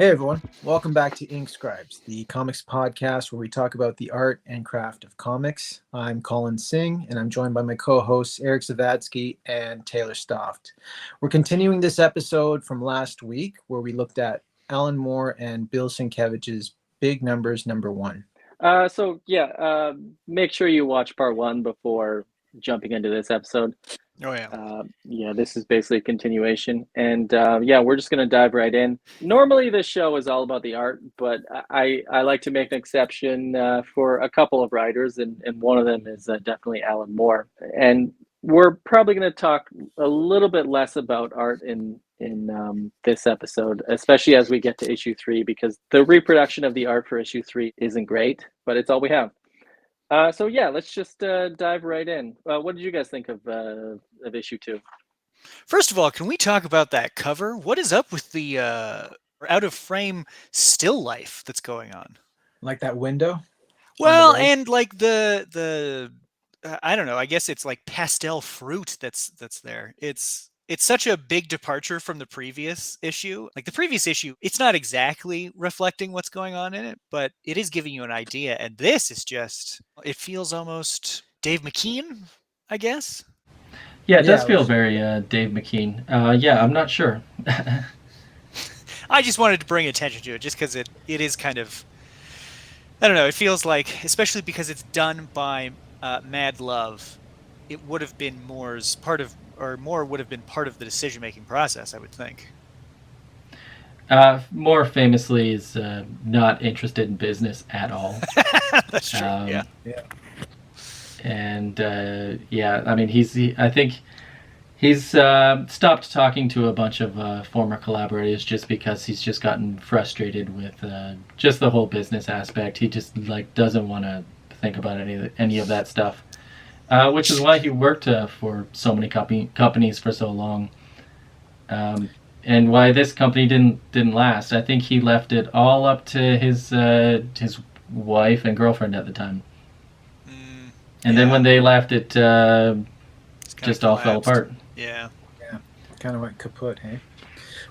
Hey everyone, welcome back to Ink Scribes, the comics podcast where we talk about the art and craft of comics. I'm Colin Singh, and I'm joined by my co-hosts Eric Zawadzki and Taylor Stauft. We're continuing this episode from last week where we looked at Alan Moore and Bill Sienkiewicz's Big Numbers #1. Make sure you watch part one before jumping into this episode. Oh yeah. This is basically a continuation, and we're just gonna dive right in. Normally, this show is all about the art, but I like to make an exception for a couple of writers, and one of them is definitely Alan Moore. And we're probably going to talk a little bit less about art in this episode, especially as we get to issue 3, because the reproduction of the art for issue 3 isn't great, but it's all we have. Let's just dive right in. What did you guys think of issue 2? First of all, can we talk about that cover? What is up with the out of frame still life that's going on? Like that window? Well, and like the I don't know. I guess it's like pastel fruit that's there. It's such a big departure from the previous issue. Like the previous issue, it's not exactly reflecting what's going on in it, but it is giving you an idea. And this is just, it feels almost Dave McKean, I guess. Yeah, it does feel very Dave McKean. I'm not sure. I just wanted to bring attention to it just because it is kind of, I don't know, it feels like, especially because it's done by Mad Love, it would have been Moore's Moore would have been part of the decision-making process, I would think. Moore famously is not interested in business at all. That's true. Yeah. And I mean, I think he's stopped talking to a bunch of former collaborators just because he's just gotten frustrated with just the whole business aspect. He just doesn't want to think about any of that stuff. Which is why he worked for so many companies for so long, and why this company didn't last. I think he left it all up to his wife and girlfriend at the time, and then when they left, it just all fell apart. Yeah, kind of went kaput. Hey,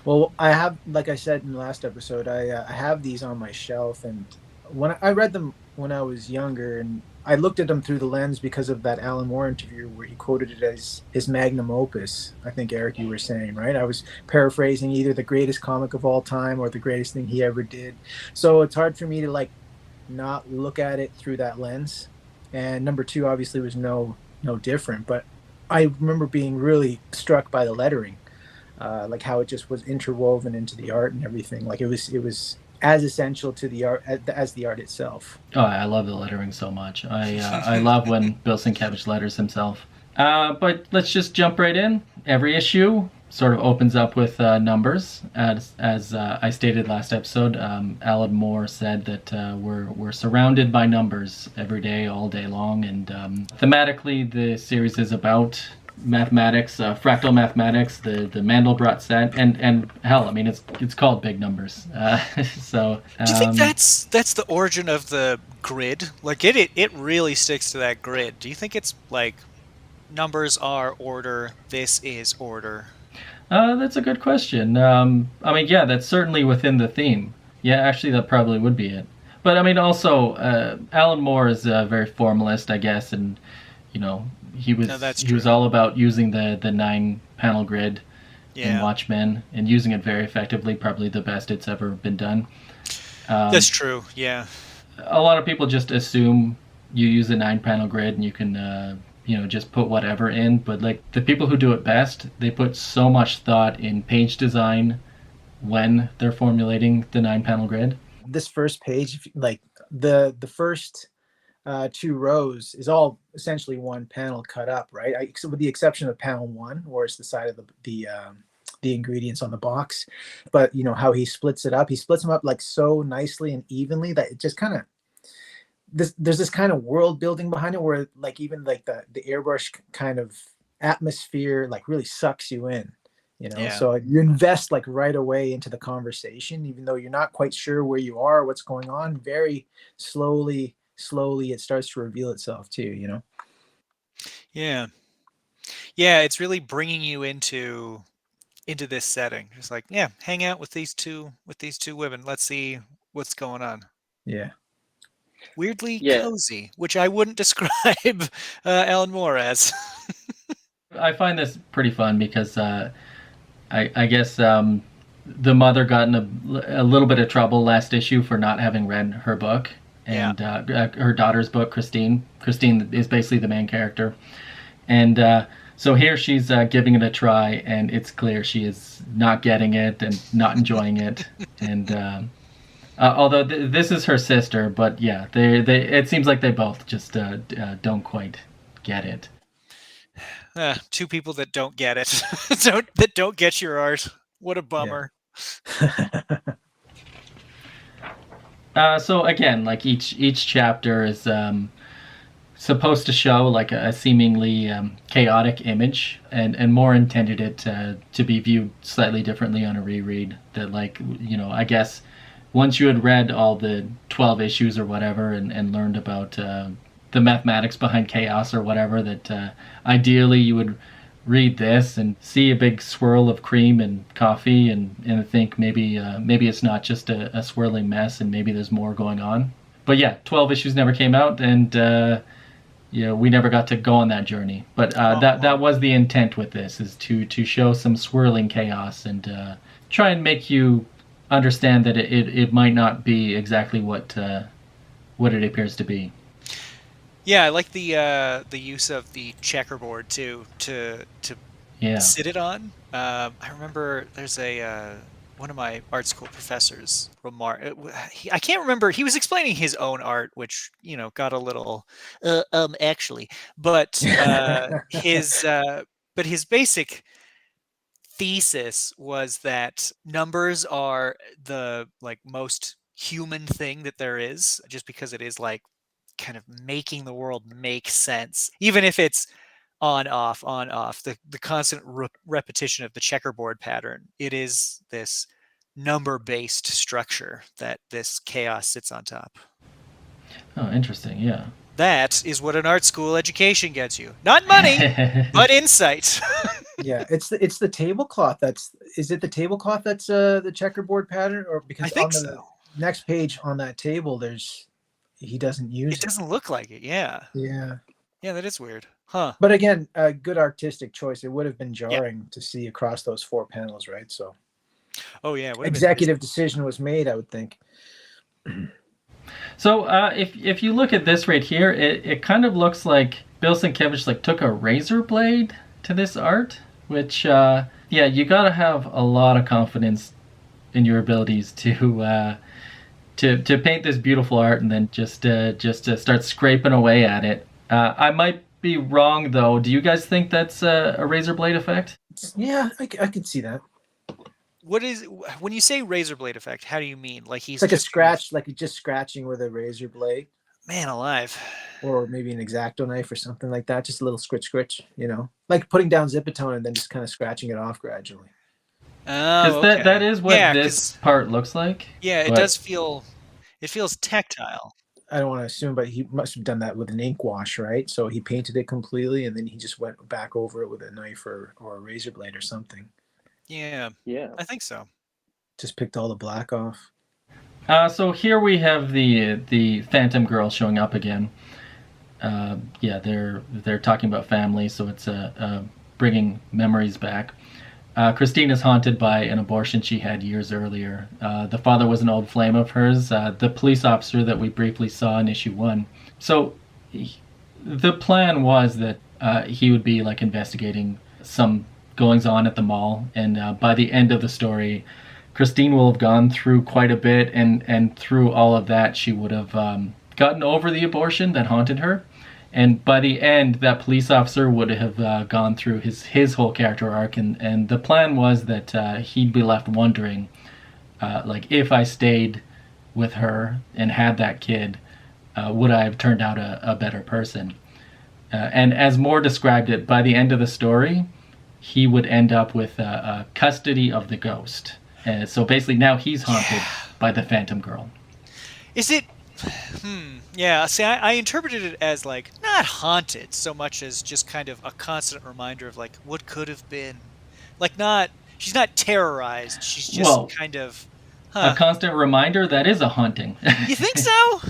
well, I have, like I said in the last episode, I have these on my shelf, and when I read them when I was younger, and I looked at them through the lens because of that Alan Moore interview where he quoted it as his magnum opus. I think, Eric, you were saying, right? I was paraphrasing either the greatest comic of all time or the greatest thing he ever did. So it's hard for me to not look at it through that lens. And #2 obviously was no different. But I remember being really struck by the lettering, like how it just was interwoven into the art and everything. Like it was as essential to the art as the art itself. Oh, I love the lettering so much. I love when Bill Sienkiewicz letters himself. But let's just jump right in. Every issue sort of opens up with numbers. As I stated last episode, Alan Moore said that we're surrounded by numbers every day, all day long. And thematically, the series is about mathematics, fractal mathematics, the Mandelbrot set, and hell, I mean, it's called Big Numbers. So do you think that's the origin of the grid? Like it really sticks to that grid. Do you think it's like numbers are order, this is order? That's a good question. I mean, yeah, that's certainly within the theme. Yeah, actually, that probably would be it. But I mean, also, Alan Moore is very formalist, I guess, and he was all about using the 9-panel grid in Watchmen and using it very effectively, probably the best it's ever been done. That's true, yeah. A lot of people just assume you use a 9-panel grid and you can just put whatever in, but the people who do it best, they put so much thought in page design when they're formulating the 9-panel grid. This first page, the first 2 rows is all essentially one panel cut up, right? With the exception of panel 1, where it's the side of the ingredients on the box. But how he splits it up, he splits them up so nicely and evenly that it just kind of there's this kind of world building behind it, where even the airbrush kind of atmosphere really sucks you in. So you invest right away into the conversation, even though you're not quite sure where you are, what's going on. Very slowly it starts to reveal itself too. Yeah, it's really bringing you into into this setting. Just like, yeah, hang out with these two women. Let's see what's going on. Yeah. Weirdly Yeah. cozy, which I wouldn't describe Alan Moore as. I find this pretty fun because I guess the mother got in a little bit of trouble last issue for not having read her book, and her daughter's book, Christine. Christine is basically the main character, and so here she's giving it a try, and it's clear she is not getting it and not enjoying it. And although this is her sister, but yeah, they it seems like they both just don't quite get it. Two people that don't get it, that don't get your art. What a bummer. So again, like each chapter is supposed to show like a seemingly chaotic image, and more intended it to be viewed slightly differently on a reread. That, like, you know, I guess once you had read all the 12 issues or whatever and learned about the mathematics behind chaos or whatever, that ideally you would read this and see a big swirl of cream and coffee and think maybe it's not just a swirling mess and maybe there's more going on. But yeah, 12 issues never came out, and we never got to go on that journey. But that was the intent with this, is to show some swirling chaos and try and make you understand that it might not be exactly what it appears to be. Yeah, I like the use of the checkerboard too to sit it on. I remember there's one of my art school professors I can't remember. He was explaining his own art, which got a little actually, but his basic thesis was that numbers are the most human thing that there is, just because it is like kind of making the world make sense, even if it's on off the constant repetition of the checkerboard pattern. It is this number based structure that this chaos sits on top. Oh, interesting. Yeah, that is what an art school education gets you. Not money, but insight. Yeah, it's the tablecloth is it the tablecloth that's the checkerboard pattern? Or because I think on the next page on that table he doesn't use it. It doesn't look like it. Yeah, that is weird, huh? But again, a good artistic choice. It would have been jarring to see across those 4 panels, right? So executive decision was made, I would think. So if you look at this right here, it kind of looks like Bill Sienkiewicz took a razor blade to this art, which you got to have a lot of confidence in your abilities to paint this beautiful art and then just to start scraping away at it. I might be wrong though. Do you guys think that's a razor blade effect? Yeah, I could see that. What is, when you say razor blade effect, how do you mean? Like he's like a scratch, like just scratching with a razor blade. Man alive. Or maybe an X-Acto knife or something like that. Just a little scritch, like putting down Zipatone and then just kind of scratching it off gradually. Oh, okay. that is what this part looks like. Yeah, it does feel. It feels tactile. I don't want to assume, but he must have done that with an ink wash, right? So he painted it completely, and then he just went back over it with a knife or a razor blade or something. Yeah, I think so. Just picked all the black off. So here we have the Phantom Girl showing up again. They're talking about family, so it's bringing memories back. Christine is haunted by an abortion she had years earlier. The father was an old flame of hers, the police officer that we briefly saw in issue 1. So the plan was that he would be investigating some goings on at the mall, and by the end of the story, Christine will have gone through quite a bit, and through all of that, she would have gotten over the abortion that haunted her. And by the end, that police officer would have gone through his whole character arc, and the plan was that he'd be left wondering, if I stayed with her and had that kid, would I have turned out a better person? And as Moore described it, by the end of the story, he would end up with custody of the ghost. So basically now he's haunted by the Phantom Girl. Is it... Yeah, see, I interpreted it as not haunted so much as just kind of a constant reminder of what could have been. she's not terrorized. She's just Well, kind of a constant reminder that is a haunting. You think so?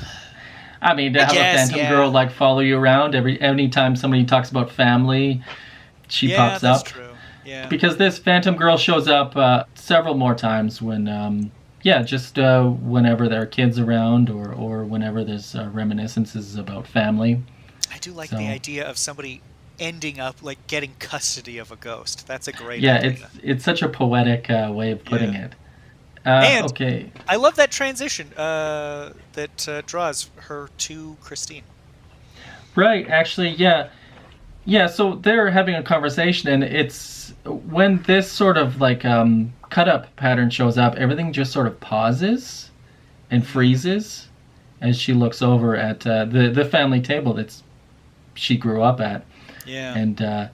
I mean, to have a phantom girl like follow you around anytime somebody talks about family, she pops that's up. true. Yeah. Because this phantom girl shows up several more times when, whenever there are kids around or whenever there's reminiscences about family. I do like the idea of somebody ending up like getting custody of a ghost. That's a great idea. It's such a poetic way of putting it. And okay. I love that transition that draws her to Christine. Right, actually, yeah. Yeah, so they're having a conversation, and it's when this sort of like cut-up pattern shows up, everything just sort of pauses and freezes as she looks over at the family table that she grew up at. Yeah. And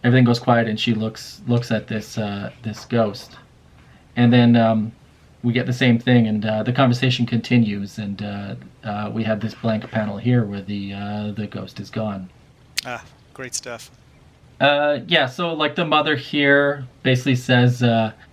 everything goes quiet, and she looks at this ghost. And then we get the same thing, and the conversation continues, and we have this blank panel here where the ghost is gone. Ah, great stuff. So like the mother here basically says,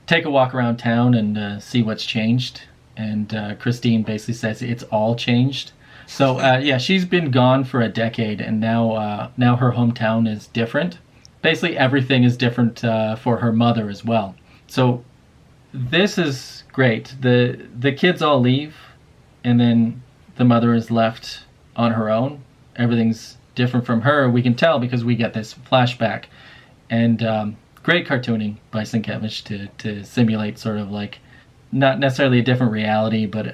take a walk around town and see what's changed. And Christine basically says it's all changed. So she's been gone for a decade, and now her hometown is different. Basically everything is different for her mother as well. So this is great. The kids all leave, and then the mother is left on her own. Everything's different from her. We can tell because we get this flashback. And great cartooning by Sienkiewicz to simulate sort of like, not necessarily a different reality, but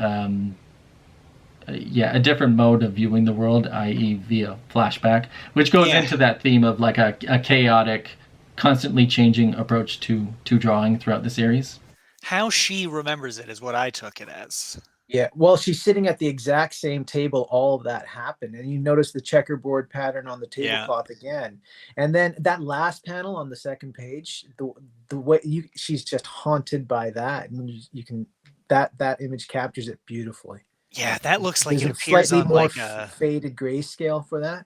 a different mode of viewing the world, i.e. via flashback, which goes into that theme of like a chaotic, constantly changing approach to drawing throughout the series. How she remembers it is what I took it as. Yeah, well, she's sitting at the exact same table all of that happened, and you notice the checkerboard pattern on the tablecloth again. And then that last panel on the second page, the way she's just haunted by that, and you can that image captures it beautifully. Yeah, that looks like There's it appears on more like a faded grayscale for that.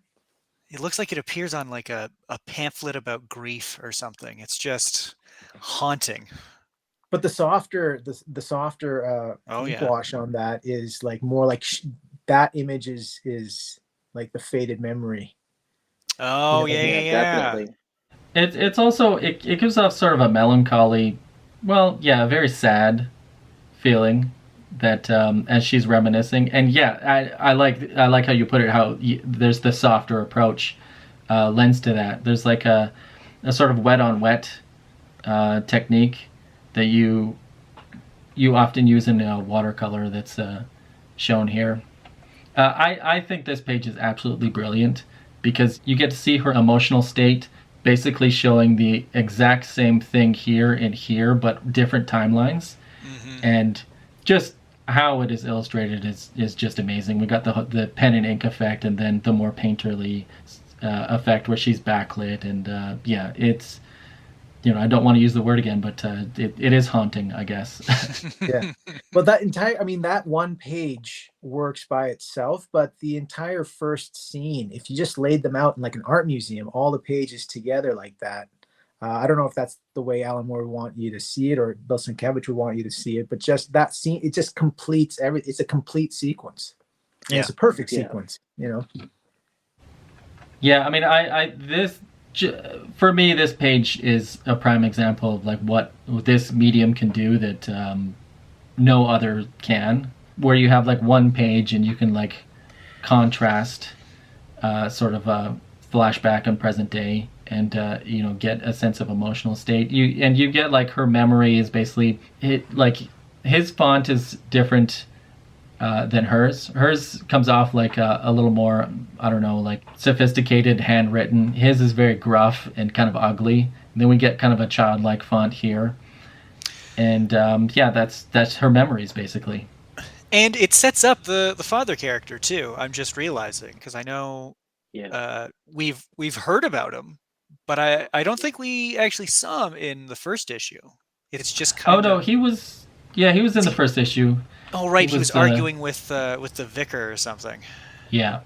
It looks like it appears on like a pamphlet about grief or something. It's just haunting. But the softer wash on that is like more like that image is like the faded memory. Oh, definitely. It's also it gives off sort of a melancholy, a very sad feeling that as she's reminiscing. And I like how you put it, how there's the softer approach lens to that. There's like a sort of wet on wet technique that you often use in a watercolor that's shown here. I think this page is absolutely brilliant because you get to see her emotional state basically showing the exact same thing here and here, but different timelines. Mm-hmm. And just how it is illustrated is just amazing. We got the pen and ink effect, and then the more painterly effect where she's backlit, and it's, I don't want to use the word again, but it is haunting, I guess. Yeah. Well, that one page works by itself, but the entire first scene, if you just laid them out in like an art museum, all the pages together like that, I don't know if that's the way Alan Moore would want you to see it, or Bill Sienkiewicz would want you to see it, but just that scene, it just completes everything. It's a complete sequence. And it's a perfect sequence, Yeah, I mean, for me, this page is a prime example of like what this medium can do that no other can, where you have like one page and you can like contrast sort of a flashback and present day, and get a sense of emotional state. You get like her memory is basically like his font is different than hers. Hers comes off like a little more, I don't know, like sophisticated handwritten. His is very gruff and kind of ugly. And then we get kind of a childlike font here. And that's her memories basically. And it sets up the father character too. I'm just realizing, because I know we've heard about him, but I don't think we actually saw him in the first issue. It's just kind of... Oh no, he was in the first issue. Oh right, he was arguing with the vicar or something. Yeah.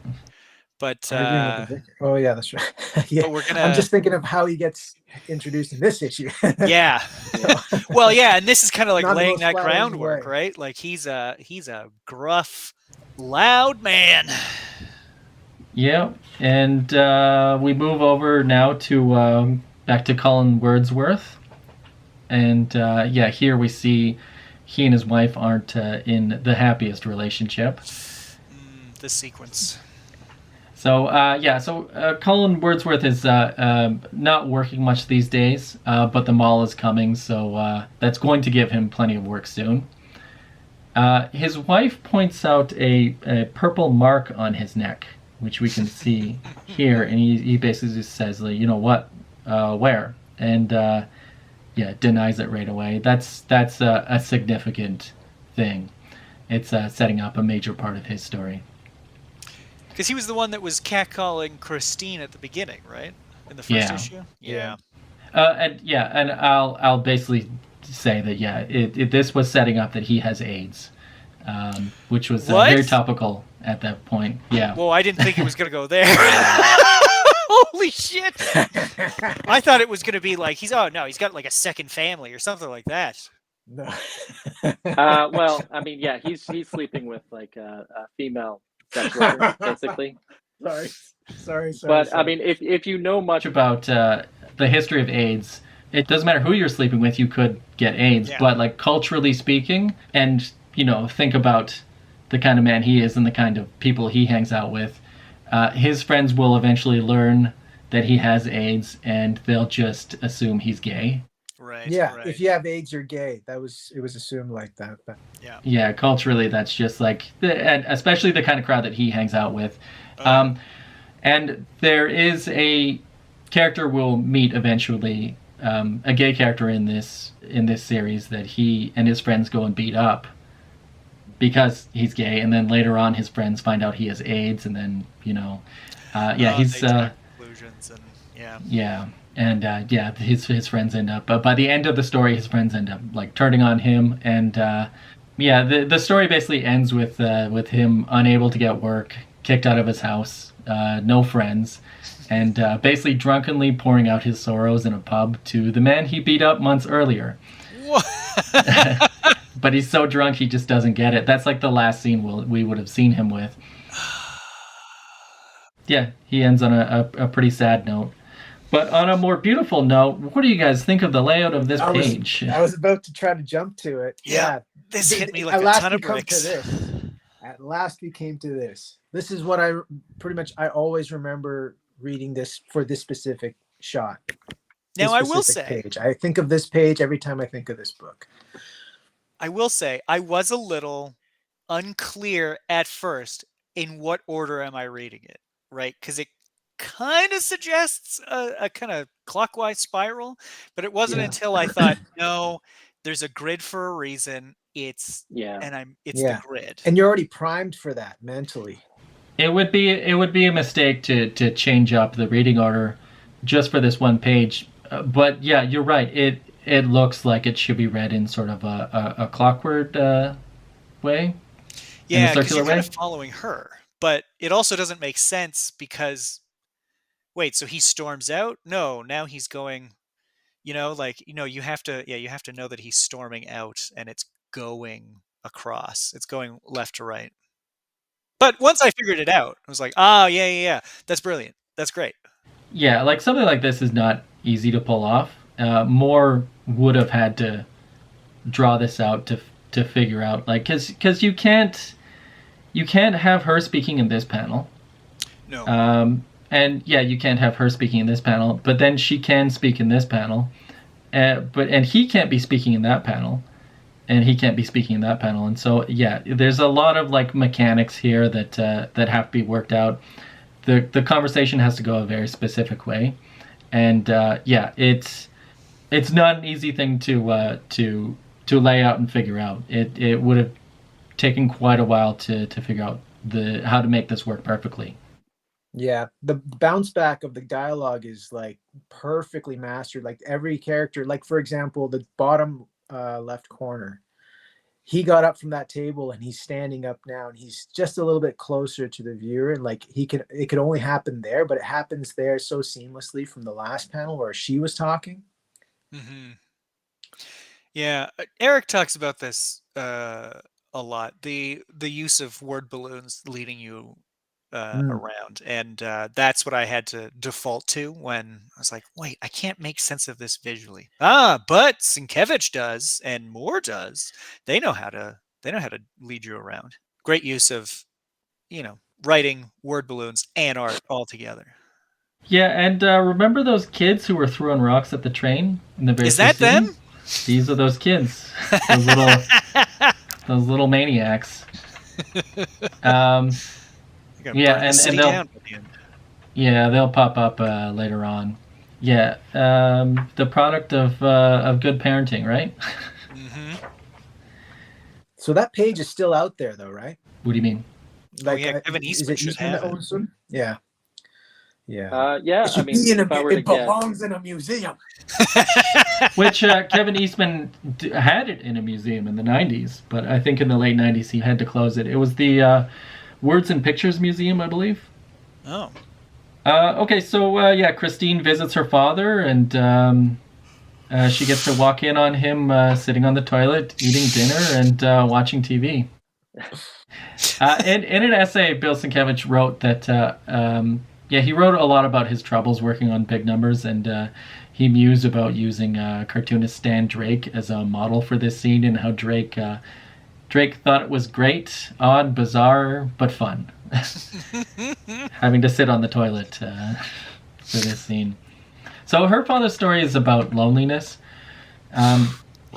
But Arguing with the vicar. Oh yeah, that's right. Yeah, but we're I'm gonna just thinking of how he gets introduced in this issue. yeah. Yeah. Well, yeah, and this is kind of like Not the laying most that flattering groundwork, way. right? Like he's a gruff, loud man. Yeah, and we move over now to back to Colin Wordsworth, and yeah, here we see he and his wife aren't in the happiest relationship. This sequence. So yeah, so Colin Wordsworth is not working much these days, but the mall is coming, so that's going to give him plenty of work soon. His wife points out a purple mark on his neck, which we can see here, and he basically just says, like, you know what, where? And yeah, denies it right away. That's a significant thing. It's setting up a major part of his story. Because he was the one that was catcalling Christine at the beginning, right? In the first issue? Yeah. And I'll basically say that, yeah, this was setting up that he has AIDS, which was very topical at that point. Yeah. Well, I didn't think it was going to go there. Holy shit! I thought it was going to be like, he's got like a second family or something like that. No. Well, I mean, yeah, he's sleeping with like a female sex worker, basically. Sorry. But I mean, if you know much about the history of AIDS, it doesn't matter who you're sleeping with, you could get AIDS. Yeah. But like culturally speaking, and think about the kind of man he is and the kind of people he hangs out with, his friends will eventually learn that he has AIDS, and they'll just assume he's gay. Right. Yeah. Right. If you have AIDS, you're gay. It was assumed like that. But... Yeah. Yeah. Culturally, that's just like, and especially the kind of crowd that he hangs out with. And there is a character we'll meet eventually, a gay character in this series that he and his friends go and beat up because he's gay, and then later on his friends find out he has AIDS, and then he's conclusions and his friends end up. But by the end of the story, his friends end up like turning on him, and the story basically ends with him unable to get work, kicked out of his house, no friends, and basically drunkenly pouring out his sorrows in a pub to the man he beat up months earlier. But he's so drunk he just doesn't get it. That's like the last scene we would have seen him with. Yeah, he ends on a pretty sad note. But on a more beautiful note, what do you guys think of the layout of this page? I was about to try to jump to it. Yeah. This hit me like a ton of bricks. At last we came to this. This is what I always remember reading this for this specific shot. Now I will say, page. I think of this page every time I think of this book. I will say I was a little unclear at first in what order am I reading it, right? Because it kind of suggests a kind of clockwise spiral, but it wasn't until I thought, no, there's a grid for a reason. It's the grid, and you're already primed for that mentally. It would be a mistake to change up the reading order just for this one page. But yeah, you're right. It looks like it should be read in sort of a clockwork way. Yeah, because you're kind of following her. But it also doesn't make sense because, wait, so he storms out? No, now he's going, you have to know that he's storming out and it's going across. It's going left to right. But once I figured it out, I was like, yeah. That's brilliant. That's great. Yeah, like something like this is not easy to pull off. More would have had to draw this out to figure out, like, because you can't have her speaking in this panel. No. And yeah, you can't have her speaking in this panel, but then she can speak in this panel, and he can't be speaking in that panel, and he can't be speaking in that panel, and so yeah, there's a lot of like mechanics here that have to be worked out. The conversation has to go a very specific way, and it's not an easy thing to lay out and figure out. It would have taken quite a while to figure out how to make this work perfectly. Yeah, the bounce back of the dialogue is like perfectly mastered. Like every character, like for example, the bottom left corner, he got up from that table and he's standing up now and he's just a little bit closer to the viewer, and like it could only happen there, but it happens there so seamlessly from the last panel where she was talking. Mm-hmm. Yeah, Eric talks about this a lot. The use of word balloons leading you around, and that's what I had to default to when I was like, wait, I can't make sense of this visually. But Sienkiewicz does, and Moore does. They know how to lead you around. Great use of, writing, word balloons, and art all together. Yeah, and remember those kids who were throwing rocks at the train in the very Is that scene? them? These are those kids. Those little maniacs. Yeah, and they'll pop up later on. Yeah, the product of good parenting, right? Mm-hmm. So that page is still out there, though, right? What do you mean? Like, Kevin Eastman should Eastman have that it. owns them? Yeah. Yeah. It belongs in a museum. Which Kevin Eastman had it in a museum in the 90s, but I think in the late 90s he had to close it. It was the Words and Pictures Museum, I believe. Oh. Okay, so Christine visits her father, and she gets to walk in on him sitting on the toilet, eating dinner, and watching TV. In an essay, Bill Sienkiewicz wrote that he wrote a lot about his troubles working on big numbers, and he mused about using cartoonist Stan Drake as a model for this scene, and how Drake thought it was great, odd, bizarre, but fun. Having to sit on the toilet for this scene. So her father's story is about loneliness.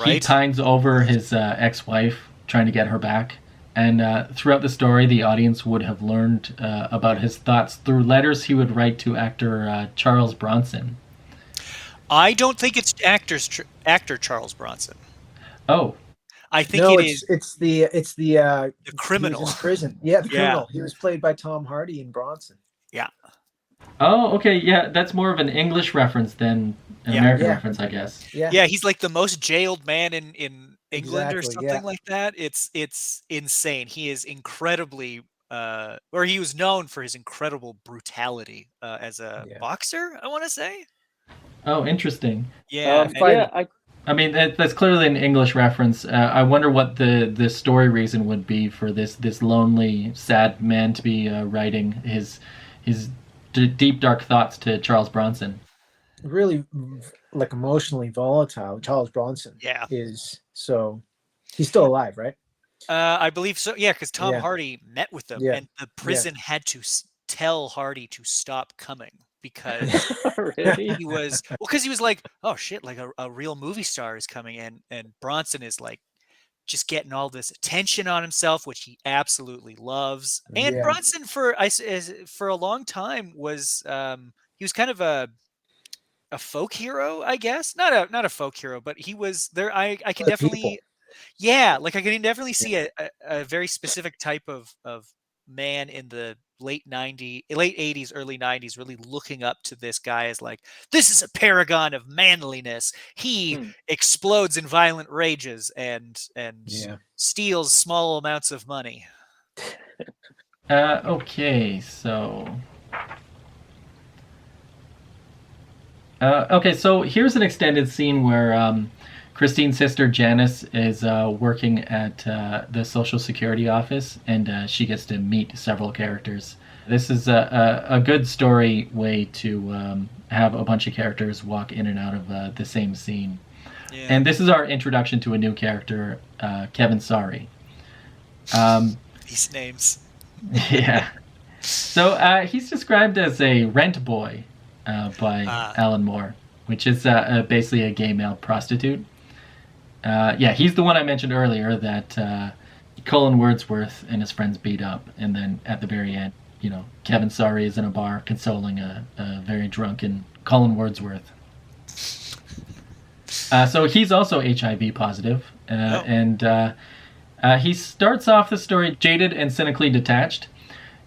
He pines over his ex-wife, trying to get her back. And throughout the story, the audience would have learned about his thoughts through letters he would write to actor Charles Bronson. I don't think it's actor Charles Bronson. Oh. I think it's the criminal. He was in prison. Yeah, the criminal. He was played by Tom Hardy in Bronson. Yeah. Oh, okay. Yeah, that's more of an English reference than an American reference, I guess. Yeah, he's like the most jailed man in England or something like that. It's insane. He is incredibly, or he was known for his incredible brutality as a boxer, I want to say. Oh, interesting. Yeah. I mean, that's clearly an English reference. I wonder what the story reason would be for this lonely, sad man to be writing his deep, dark thoughts to Charles Bronson. Really, like, emotionally volatile. Charles Bronson is. So he's still alive, right? I believe so. Yeah, because Tom Hardy met with them, and the prison had to tell Hardy to stop coming. Because he was like, oh shit, like a real movie star is coming in, and Bronson is like just getting all this attention on himself, which he absolutely loves. And Bronson for a long time was he was kind of a folk hero, I guess. Not a folk hero, but he was there. I can definitely I can definitely see a very specific type of man in the late 80s, early 90s, really looking up to this guy as like, this is a paragon of manliness. He explodes in violent rages and steals small amounts of money. Okay, so here's an extended scene where Christine's sister Janice is working at the Social Security office, and she gets to meet several characters. This is a good story way to have a bunch of characters walk in and out of the same scene. Yeah. And this is our introduction to a new character, Kevin Sorry. These names. Yeah. So he's described as a rent boy by Alan Moore, which is basically a gay male prostitute. He's the one I mentioned earlier that Colin Wordsworth and his friends beat up, and then at the very end, Kevin Sorry is in a bar consoling a very drunken Colin Wordsworth. So he's also HIV positive, and he starts off the story jaded and cynically detached,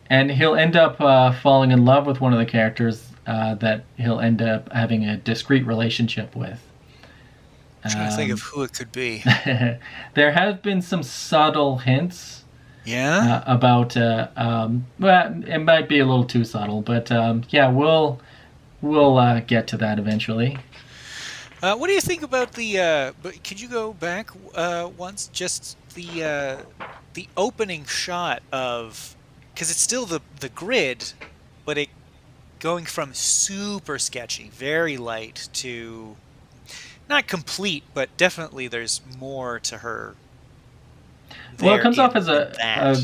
and he'll end up falling in love with one of the characters that he'll end up having a discreet relationship with. trying to think of who it could be. There have been some subtle hints Yeah? about. Well, it might be a little too subtle, but yeah, we'll get to that eventually. What do you think about the? But could you go back once? Just the opening shot of, because it's still the grid, but it going from super sketchy, very light, to not complete, but definitely there's more to her. Well, it comes in, off as a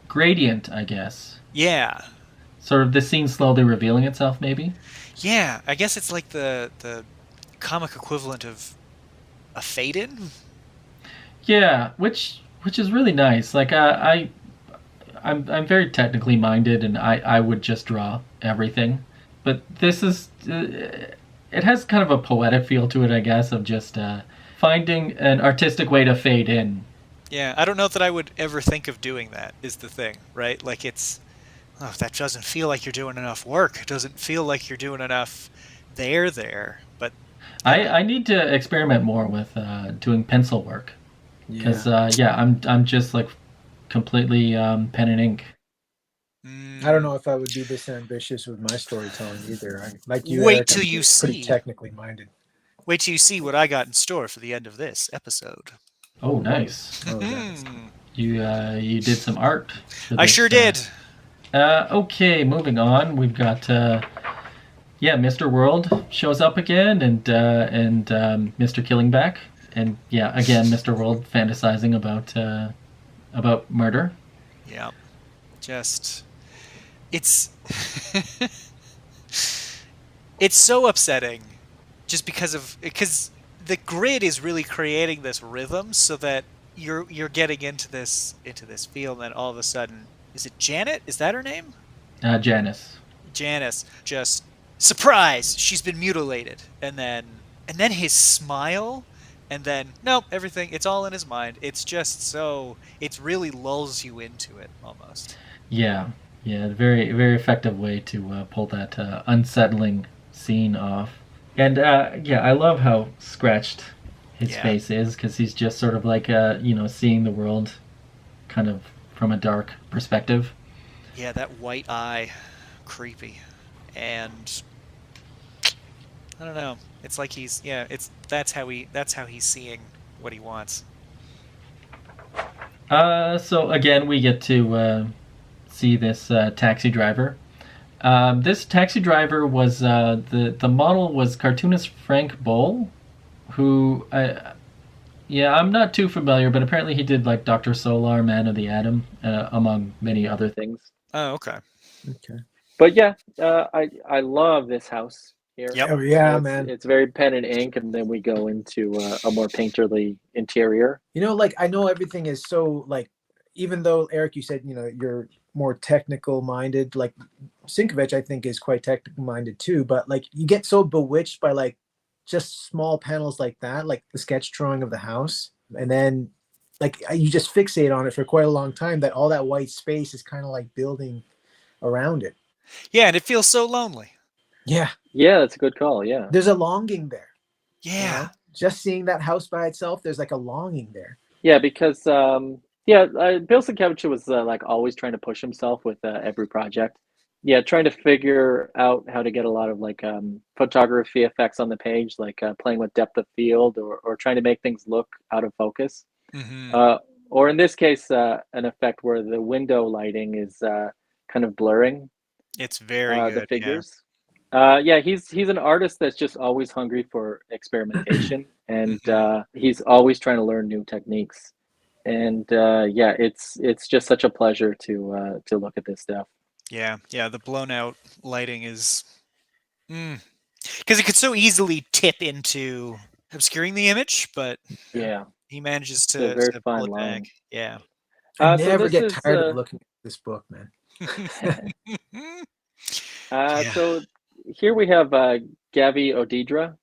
gradient, I guess. Yeah. Sort of the scene slowly revealing itself, maybe. Yeah, I guess it's like the comic equivalent of a fade-in. Yeah, which is really nice. Like I'm very technically minded, and I would just draw everything. But this is it has kind of a poetic feel to it, I guess, of just finding an artistic way to fade in. Yeah, I don't know that I would ever think of doing that, is the thing, right? Like that doesn't feel like you're doing enough work. It doesn't feel like you're doing enough there. But I need to experiment more with doing pencil work. Because I'm just like completely pen and ink. I don't know if I would be this ambitious with my storytelling either. Like you, Wait Eric, till I'm you pretty see. technically minded. Wait till you see what I got in store for the end of this episode. Oh, nice. Oh, that's... You did some art. I sure did. Okay, moving on. We've got Mr. World shows up again, and Mr. Killingback, and yeah, again, Mr. World fantasizing about murder. Yeah, just it's it's so upsetting, just because the grid is really creating this rhythm, so that you're getting into this feel, and then all of a sudden, is it Janet? Is that her name? Janice. Janice, just surprise! She's been mutilated, and then his smile, and then nope, everything. It's all in his mind. It's just so it really lulls you into it almost. Yeah, very very effective way to pull that unsettling scene off. And I love how scratched his face is, because he's just sort of like seeing the world kind of from a dark perspective. Yeah, that white eye, creepy, and I don't know. It's like that's how he's seeing what he wants. So again, we get to see this taxi driver. This taxi driver was the model was cartoonist Frank Boll, who I'm not too familiar, but apparently he did like Dr. Solar, Man of the Atom, among many other things. Oh, okay. But yeah, I love this house here. Yep. Oh yeah, man. It's very pen and ink, and then we go into a more painterly interior. Like I know everything is so like, even though Eric, you said you're more technical minded, like Sienkiewicz I think is quite technical minded too, but like you get so bewitched by like just small panels like that, like the sketch drawing of the house, and then like you just fixate on it for quite a long time, that all that white space is kind of like building around it. Yeah, and it feels so lonely. Yeah, that's a good call. Yeah, there's a longing there. Yeah, just seeing that house by itself, there's like a longing there. Yeah, because Bill Sienkiewicz was like always trying to push himself with every project. Yeah, trying to figure out how to get a lot of like photography effects on the page, like playing with depth of field, or trying to make things look out of focus. Mm-hmm. Or in this case, an effect where the window lighting is kind of blurring. It's very good. The figures. He's an artist that's just always hungry for experimentation, and he's always trying to learn new techniques. And it's just such a pleasure to look at this stuff. Yeah, the blown out lighting is because it could so easily tip into obscuring the image, but he manages to pull it back. Yeah. I never get tired of looking at this book, man. So here we have Gabby Odidra.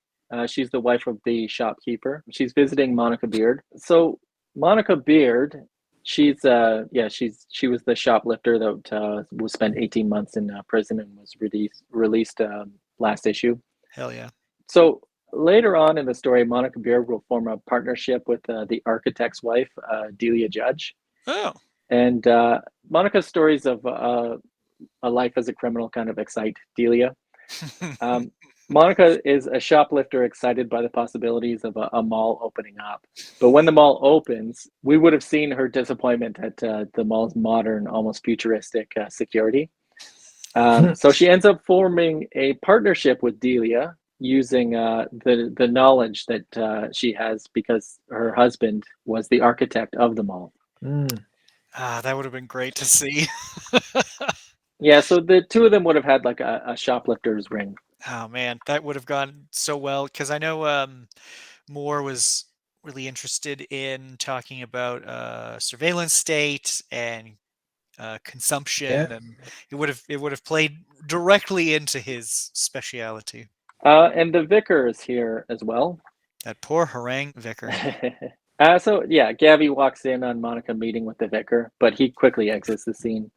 She's the wife of the shopkeeper. She's visiting Monica Beard. So Monica Beard, she was the shoplifter that was spent 18 months in prison and was released last issue. Hell yeah. So Later on in the story, Monica Beer will form a partnership with the architect's wife, Delia Judge. Oh. And Monica's stories of a life as a criminal kind of excite Delia. Monica is a shoplifter excited by the possibilities of a mall opening up. But when the mall opens, we would have seen her disappointment at the mall's modern, almost futuristic security. So she ends up forming a partnership with Delia using the knowledge that she has because her husband was the architect of the mall. That would have been great to see. Yeah, so the two of them would have had like a shoplifter's ring. Oh man, that would have gone so well because I know Moore was really interested in talking about surveillance state and consumption, and it would have played directly into his speciality. And the vicar is here as well. That poor harangue vicar. So yeah, Gabby walks in on Monica meeting with the vicar, but he quickly exits the scene.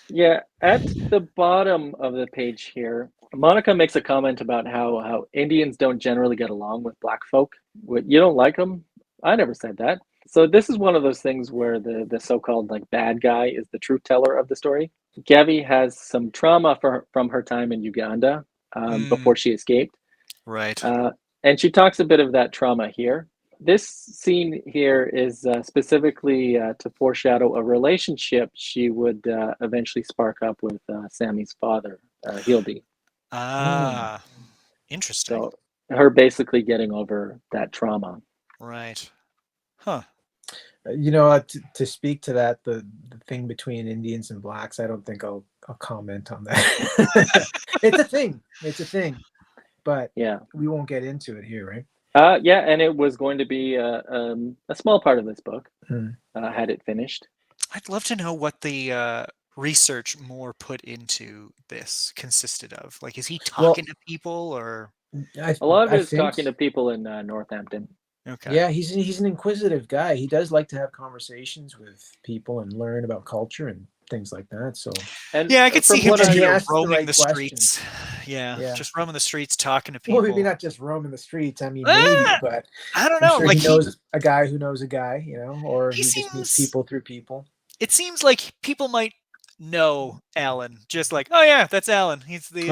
Yeah, at the bottom of the page here, Monica makes a comment about how Indians don't generally get along with black folk. You don't like them? I never said that. So this is one of those things where the so-called like bad guy is the truth teller of the story. Gabby has some trauma from her time in Uganda before she escaped. Right. And she talks a bit of that trauma here. This scene here is specifically to foreshadow a relationship she would eventually spark up with Sammy's father, Hildy. Interesting. So her basically getting over that trauma. Right. Huh. You know, to speak to that, the thing between Indians and blacks, I don't think I'll comment on that. It's a thing. It's a thing. But yeah, we won't get into it here, right? Yeah, and it was going to be a small part of this book had it finished. I'd love to know what the research Moore put into this consisted of. Like, is he talking to people, or a lot of it is talking to people in Northampton? Okay. Yeah, he's an inquisitive guy. He does like to have conversations with people and learn about culture and things like that. So yeah, I could see him just roaming the streets. Yeah, just roaming the streets, talking to people. Well, maybe not just roaming the streets. I mean, maybe, but I don't know. I'm sure like he knows a guy who knows a guy, you know, or he seems, just meets people through people. It seems like people might know Alan, just like, oh yeah, that's Alan. He's the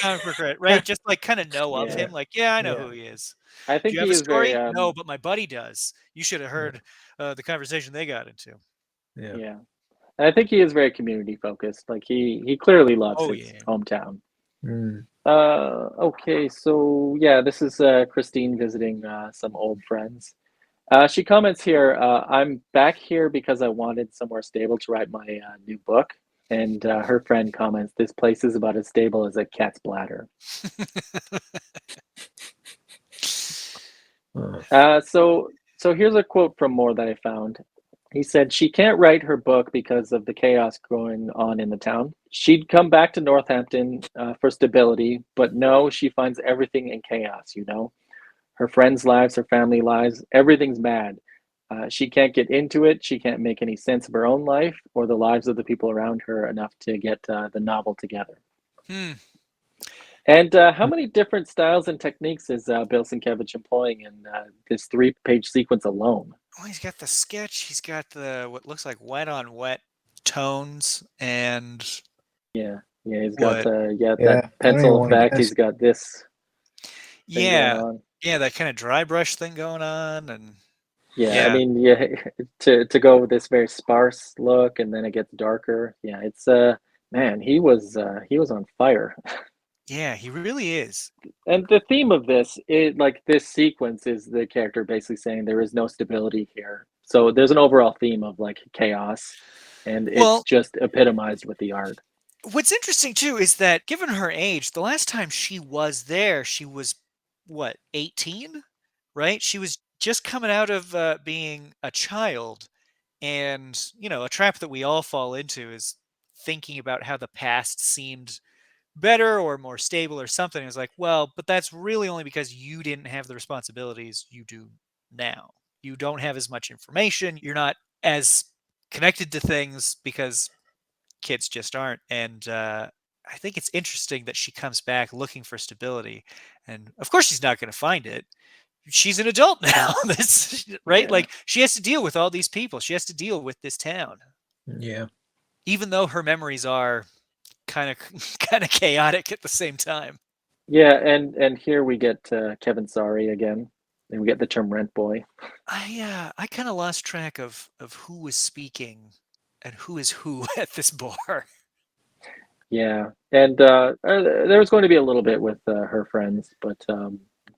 comic book writer, right? Just like kind of know of him. Like, yeah, I know who he is. I think do you have a story? No, but my buddy does. You should have heard the conversation they got into. Yeah. I think he is very community focused. Like he clearly loves his hometown. Okay, so yeah, this is Christine visiting some old friends. She comments here, I'm back here because I wanted somewhere stable to write my new book. And her friend comments, this place is about as stable as a cat's bladder. So here's a quote from Moore that I found. He said, she can't write her book because of the chaos going on in the town. She'd come back to Northampton for stability, but no, she finds everything in chaos, you know? Her friends' lives, her family lives, everything's bad. She can't get into it. She can't make any sense of her own life or the lives of the people around her enough to get the novel together. And how many different styles and techniques is Bill Sienkiewicz employing in this 3-page sequence alone? Oh, he's got the sketch. He's got the what looks like wet on wet tones, and he's got that pencil effect. He's got this. That kind of dry brush thing going on, and I mean, to go with this very sparse look, and then it gets darker. Yeah, it's man, he was on fire. Yeah, he really is. And the theme of this is like this sequence is the character basically saying there is no stability here. So there's an overall theme of like chaos, and it's just epitomized with the art. What's interesting too is that given her age, the last time she was there, she was what, 18, right? She was just coming out of being a child, and a trap that we all fall into is thinking about how the past seemed better or more stable or something. It's like, well, but that's really only because you didn't have the responsibilities you do now. You don't have as much information. You're not as connected to things because kids just aren't. And I think it's interesting that she comes back looking for stability, and of course she's not going to find it. She's an adult now. Right? Yeah. Like, she has to deal with all these people. She has to deal with this town, Yeah. even though her memories are kind of kind of chaotic at the same time. Yeah, and here we get Kevin Sorry again, and we get the term rent boy. I kind of lost track of who was speaking and who is who at this bar. Yeah, and there was going to be a little bit with her friends, but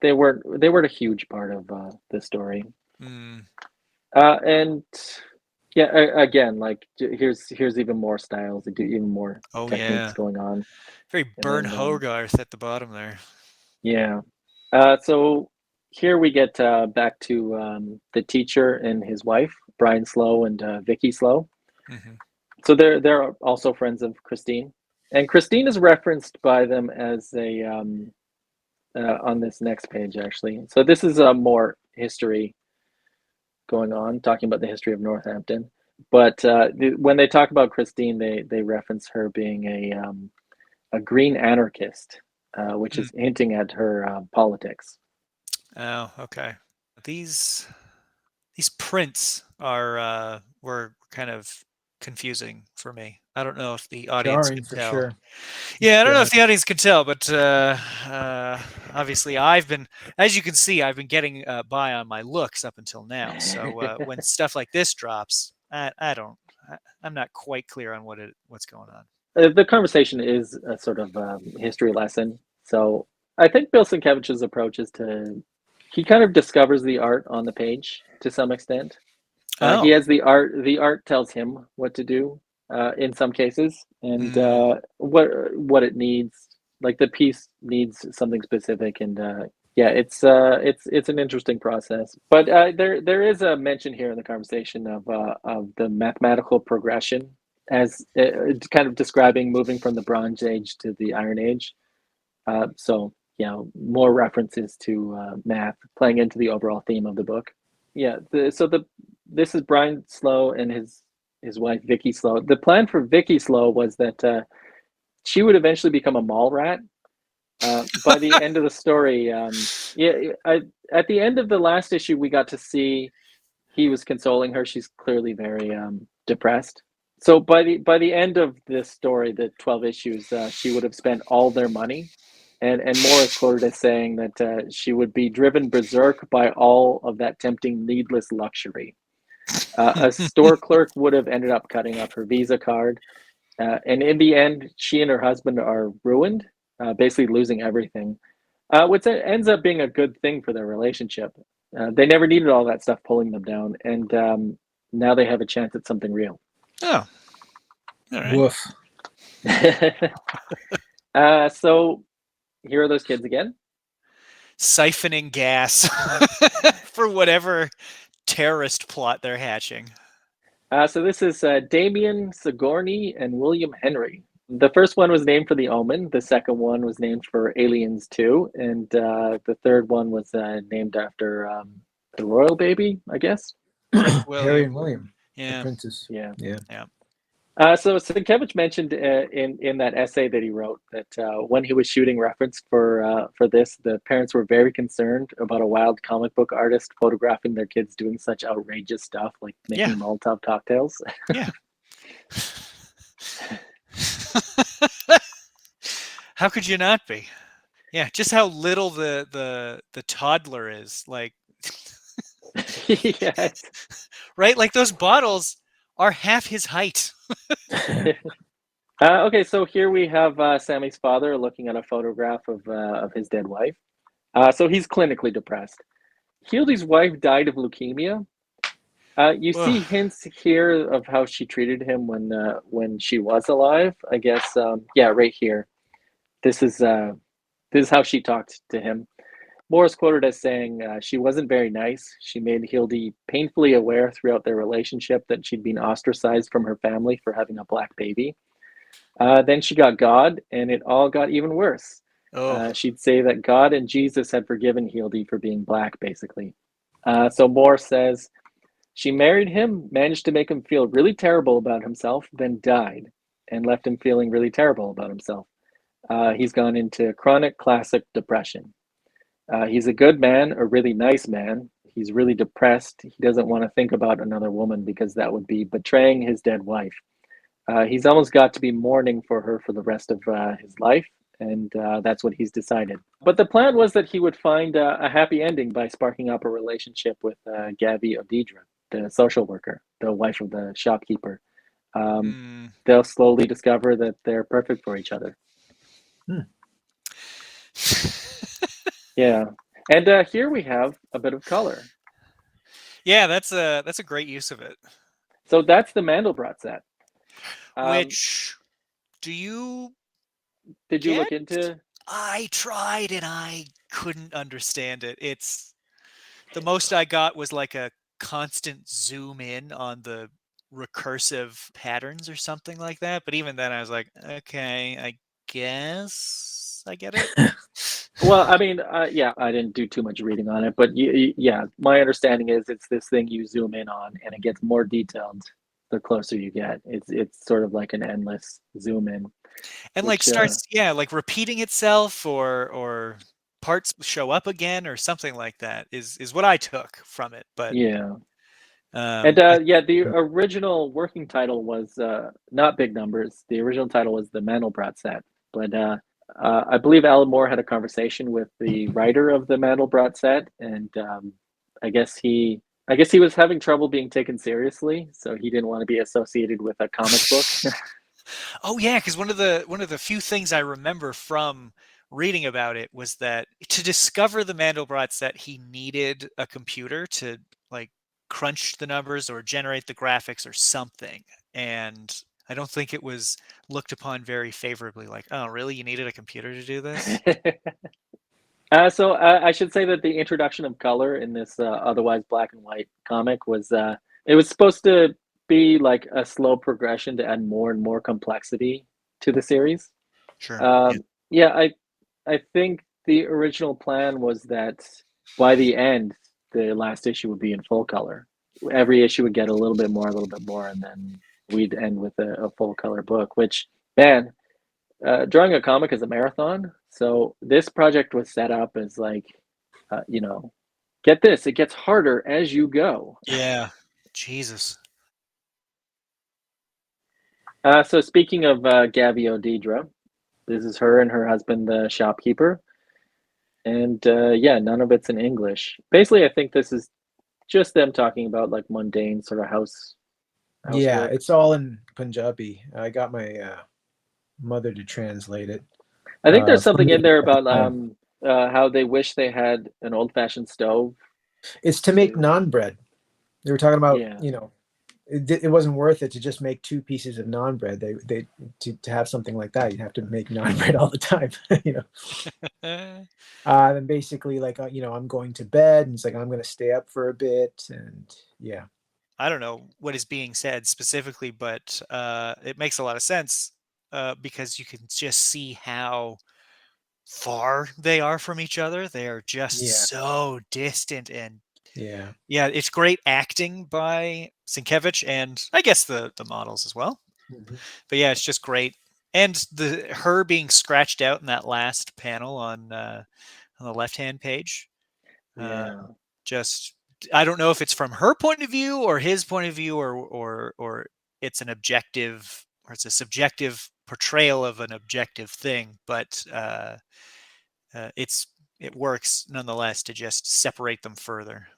they weren't a huge part of the story. Mm. And yeah, again, like here's even more styles, even more Oh techniques yeah, going on. very And Bern then, Hogarth at the bottom there. Yeah. So here we get back to the teacher and his wife, Brian Slow and Vicky Slow. Mm-hmm. So they're also friends of Christine, and Christine is referenced by them as a on this next page actually. So this is more history going on, talking about the history of Northampton. But when they talk about Christine, they reference her being a green anarchist, which is hinting at her politics. Oh, okay. These prints are were kind of confusing for me. I don't know if the audience Jarring could for tell. sure. Yeah, I don't know Yeah. if the audience could tell, but obviously I've been, as you can see, I've been getting by on my looks up until now. So when stuff like this drops, I'm not quite clear on what's going on. The conversation is a sort of history lesson. So I think Bill Sienkiewicz's approach is he kind of discovers the art on the page to some extent. He Oh, has the art. The art tells him what to do in some cases, and what it needs. Like the piece needs something specific, and yeah, it's an interesting process. But there is a mention here in the conversation of the mathematical progression as kind of describing moving from the Bronze Age to the Iron Age. So more references to math playing into the overall theme of the book. Yeah, this is Brian Slow and his wife Vicky Slow. The plan for Vicky Slow was that she would eventually become a mall rat. By the end of the story, at the end of the last issue, we got to see he was consoling her. She's clearly very depressed. So by the end of this story, the 12 issues, she would have spent all their money, and more is quoted as saying that she would be driven berserk by all of that tempting, needless luxury. A store clerk would have ended up cutting up her Visa card, and in the end, she and her husband are ruined, basically losing everything, which ends up being a good thing for their relationship. They never needed all that stuff pulling them down, and now they have a chance at something real. oh, all right. Woof. So here are those kids again. Siphoning gas for whatever terrorist plot they're hatching. So this is Damien Sigourney and William Henry. The first one was named for The Omen. The second one was named for Aliens 2. And the third one was named after the royal baby, I guess. Harry and William, Yeah. the princess. Yeah. Yeah. So Sienkiewicz mentioned in that essay that he wrote that when he was shooting reference for this, the parents were very concerned about a wild comic book artist photographing their kids doing such outrageous stuff like making Molotov cocktails. Yeah. How could you not be? Yeah, just how little the toddler is, like. Yeah. Right, like those bottles are half his height. Okay, so here we have Sammy's father looking at a photograph of his dead wife. So he's clinically depressed. Hildy's wife died of leukemia. You see hints here of how she treated him when she was alive. I guess, right here. This is how she talked to him. Moore is quoted as saying she wasn't very nice. She made Hildy painfully aware throughout their relationship that she'd been ostracized from her family for having a black baby. Then she got God, and it all got even worse. She'd say that God and Jesus had forgiven Hildy for being black, basically. So Moore says, she married him, managed to make him feel really terrible about himself, then died, and left him feeling really terrible about himself. He's gone into chronic classic depression. He's a good man, a really nice man. He's really depressed. He doesn't want to think about another woman because that would be betraying his dead wife. He's almost got to be mourning for her for the rest of his life, and that's what he's decided. But the plan was that he would find a happy ending by sparking up a relationship with Gabby Odidra, the social worker, the wife of the shopkeeper. They'll slowly discover that they're perfect for each other. Yeah. And here we have a bit of color. Yeah, that's a great use of it. So that's the Mandelbrot set. Which did you look into? I tried and I couldn't understand it. It's the most I got was like a constant zoom in on the recursive patterns or something like that. But even then I was like, okay, I guess I get it. Well, I mean, yeah, I didn't do too much reading on it, but yeah, my understanding is it's this thing you zoom in on and it gets more detailed the closer you get. It's sort of like an endless zoom in. And like starts like repeating itself or parts show up again or something like that is what I took from it. But yeah. The original working title was not Big Numbers. The original title was the Mandelbrot set. But I believe Alan Moore had a conversation with the writer of the Mandelbrot set, and I guess he was having trouble being taken seriously, so he didn't want to be associated with a comic book. Oh yeah, because one of the few things I remember from reading about it was that to discover the Mandelbrot set, he needed a computer to like crunch the numbers or generate the graphics or something. And I don't think it was looked upon very favorably. Like, oh, really? You needed a computer to do this? So I should say that the introduction of color in this otherwise black and white comic was it was supposed to be like a slow progression to add more and more complexity to the series. Sure. Yeah, I think the original plan was that by the end, the last issue would be in full color. Every issue would get a little bit more, and then we'd end with a full color book, which, man, drawing a comic is a marathon. So this project was set up as like, get this, it gets harder as you go. Yeah. Jesus. So speaking of Gabby Odidra, this is her and her husband, the shopkeeper. And none of it's in English. Basically, I think this is just them talking about like mundane sort of house. Yeah, work. it's all in Punjabi. I got my mother to translate it. I think there's something in there about how they wish they had an old-fashioned stove. It's to make naan bread. They were talking about, it wasn't worth it to just make 2 pieces of naan bread. They to have something like that, you'd have to make naan bread all the time, And basically, like, I'm going to bed, and it's like I'm going to stay up for a bit, and yeah. I don't know what is being said specifically, but it makes a lot of sense because you can just see how far they are from each other. They are just so distant, and it's great acting by Sienkiewicz and I guess the models as well. Mm-hmm. But yeah, it's just great, and her being scratched out in that last panel on the left-hand page. Just I don't know if it's from her point of view or his point of view, or it's an objective or it's a subjective portrayal of an objective thing, but it works nonetheless to just separate them further.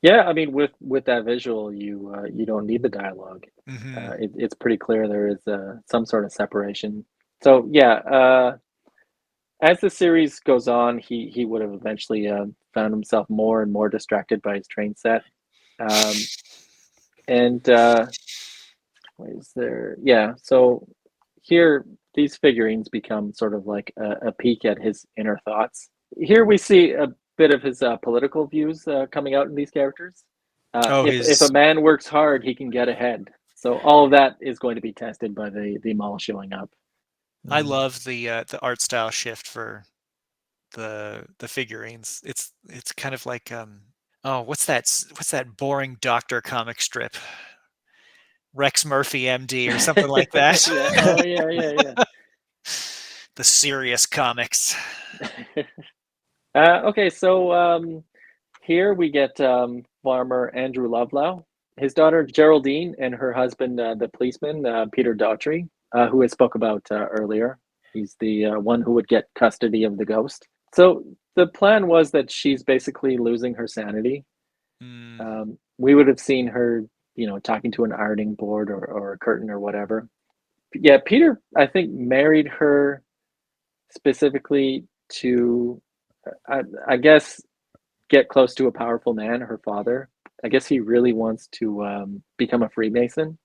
Yeah, I mean, with that visual, you don't need the dialogue. Mm-hmm. It's pretty clear there is some sort of separation. So yeah, as the series goes on, he would have eventually found himself more and more distracted by his train set. What is there? Yeah, so here these figurines become sort of like a peek at his inner thoughts. Here we see a bit of his political views coming out in these characters. If a man works hard, he can get ahead. So all of that is going to be tested by the mall showing up. I love the art style shift for the figurines. It's kind of like what's that boring doctor comic strip? Rex Murphy MD or something like that. Yeah. Oh yeah. The serious comics. Okay, so here we get farmer Andrew Lovelow, his daughter Geraldine, and her husband, the policeman, Peter Daughtry, who I spoke about earlier. He's the one who would get custody of the ghost. So the plan was that she's basically losing her sanity. We would have seen her, talking to an ironing board or a curtain or whatever. Yeah, Peter, I think, married her specifically to, I guess, get close to a powerful man, her father. I guess he really wants to become a Freemason.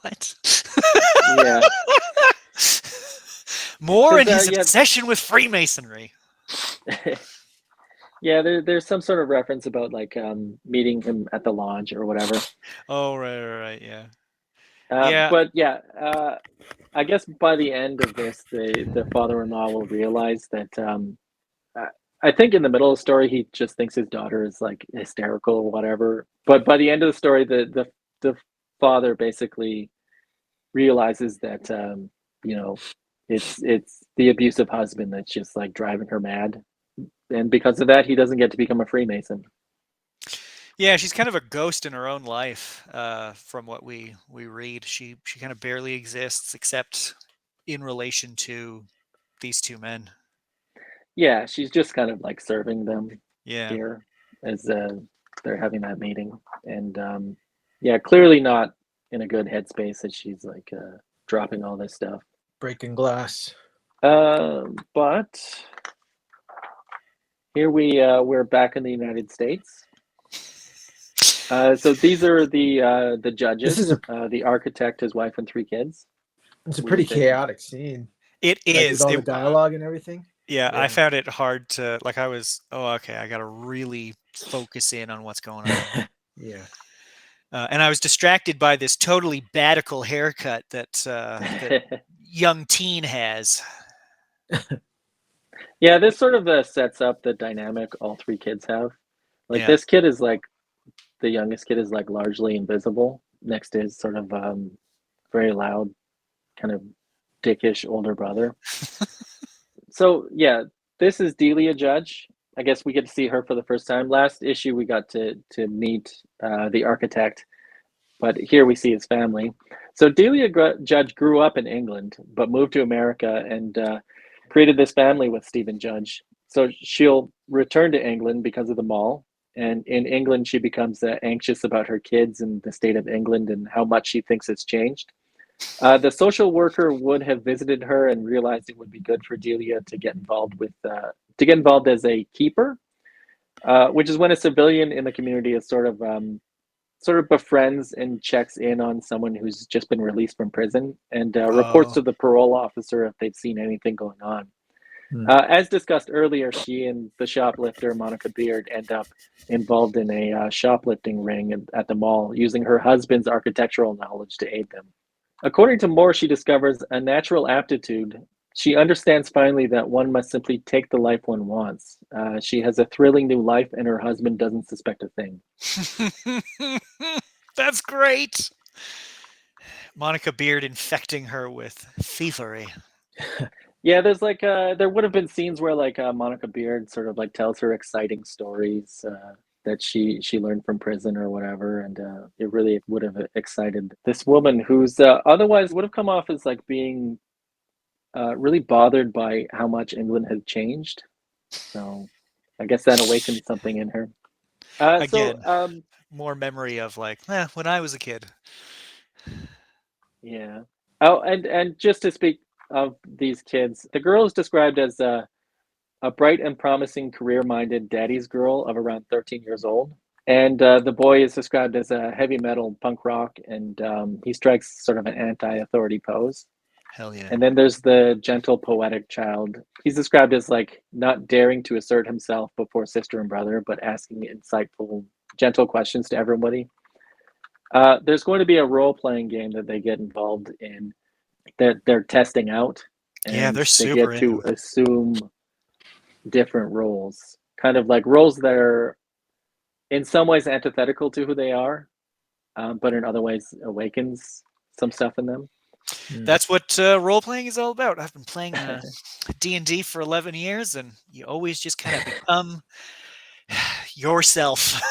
What? Yeah. More in 'Cause, his yeah. obsession with Freemasonry. Yeah, there's some sort of reference about like meeting him at the lodge or whatever. Oh, right, yeah. But yeah, I guess by the end of this, the father-in-law will realize that I think in the middle of the story he just thinks his daughter is like hysterical or whatever. But by the end of the story, the father basically realizes that it's the abusive husband that's just like driving her mad, and because of that, he doesn't get to become a Freemason. Yeah, she's kind of a ghost in her own life. From what we read, she kind of barely exists except in relation to these two men. Yeah, she's just kind of like serving them Yeah. here as they're having that meeting, and yeah, clearly not in a good headspace as she's like dropping all this stuff. Breaking glass. But here we're back in the United States. So these are the judges. This is the architect, his wife, and 3 kids. It's a pretty chaotic scene. It Like, is. with all the dialogue and everything. Yeah, Yeah. I found it hard to okay, I got to really focus in on what's going on. Yeah. And I was distracted by this totally badical haircut that young teen has. Yeah, this sort of sets up the dynamic all 3 kids have. Like, Yeah. this kid is like, the youngest kid is like largely invisible next to his sort of very loud, kind of dickish older brother. So yeah, this is Delia Judge. I guess we get to see her for the first time. Last issue we got to meet the architect, but here we see his family. So Delia Judge grew up in England, but moved to America and created this family with Stephen Judge. So she'll return to England because of the mall. And in England, she becomes anxious about her kids and the state of England and how much she thinks it's changed. The social worker would have visited her and realized it would be good for Delia to get involved as a keeper, which is when a civilian in the community is sort of befriends and checks in on someone who's just been released from prison and reports to the parole officer if they've seen anything going on. As discussed earlier, she and the shoplifter, Monica Beard, end up involved in a shoplifting ring at the mall, using her husband's architectural knowledge to aid them. According to Moore, she discovers a natural aptitude. She understands finally that one must simply take the life one wants. She has a thrilling new life, and her husband doesn't suspect a thing. That's great. Monica Beard infecting her with thievery. Yeah, there's like there would have been scenes where like Monica Beard sort of like tells her exciting stories that she learned from prison or whatever, and it really would have excited this woman who's otherwise would have come off as like being really bothered by how much England had changed. So I guess that awakened something in her. Again, so more memory of like when I was a kid. Yeah. Oh, and just to speak of these kids, the girl is described as a bright and promising, career-minded daddy's girl of around 13 years old. And the boy is described as a heavy metal punk rock, and he strikes sort of an anti-authority pose. Hell yeah. And then there's the gentle, poetic child. He's described as like not daring to assert himself before sister and brother, but asking insightful, gentle questions to everybody. There's going to be a role-playing game that they get involved in that they're testing out. And yeah, they're they super get to into it. assume different roles, kind of like roles that are in some ways antithetical to who they are, but in other ways awakens some stuff in them. That's what role-playing is all about. I've been playing D&D for 11 years, and you always just kind of become yourself.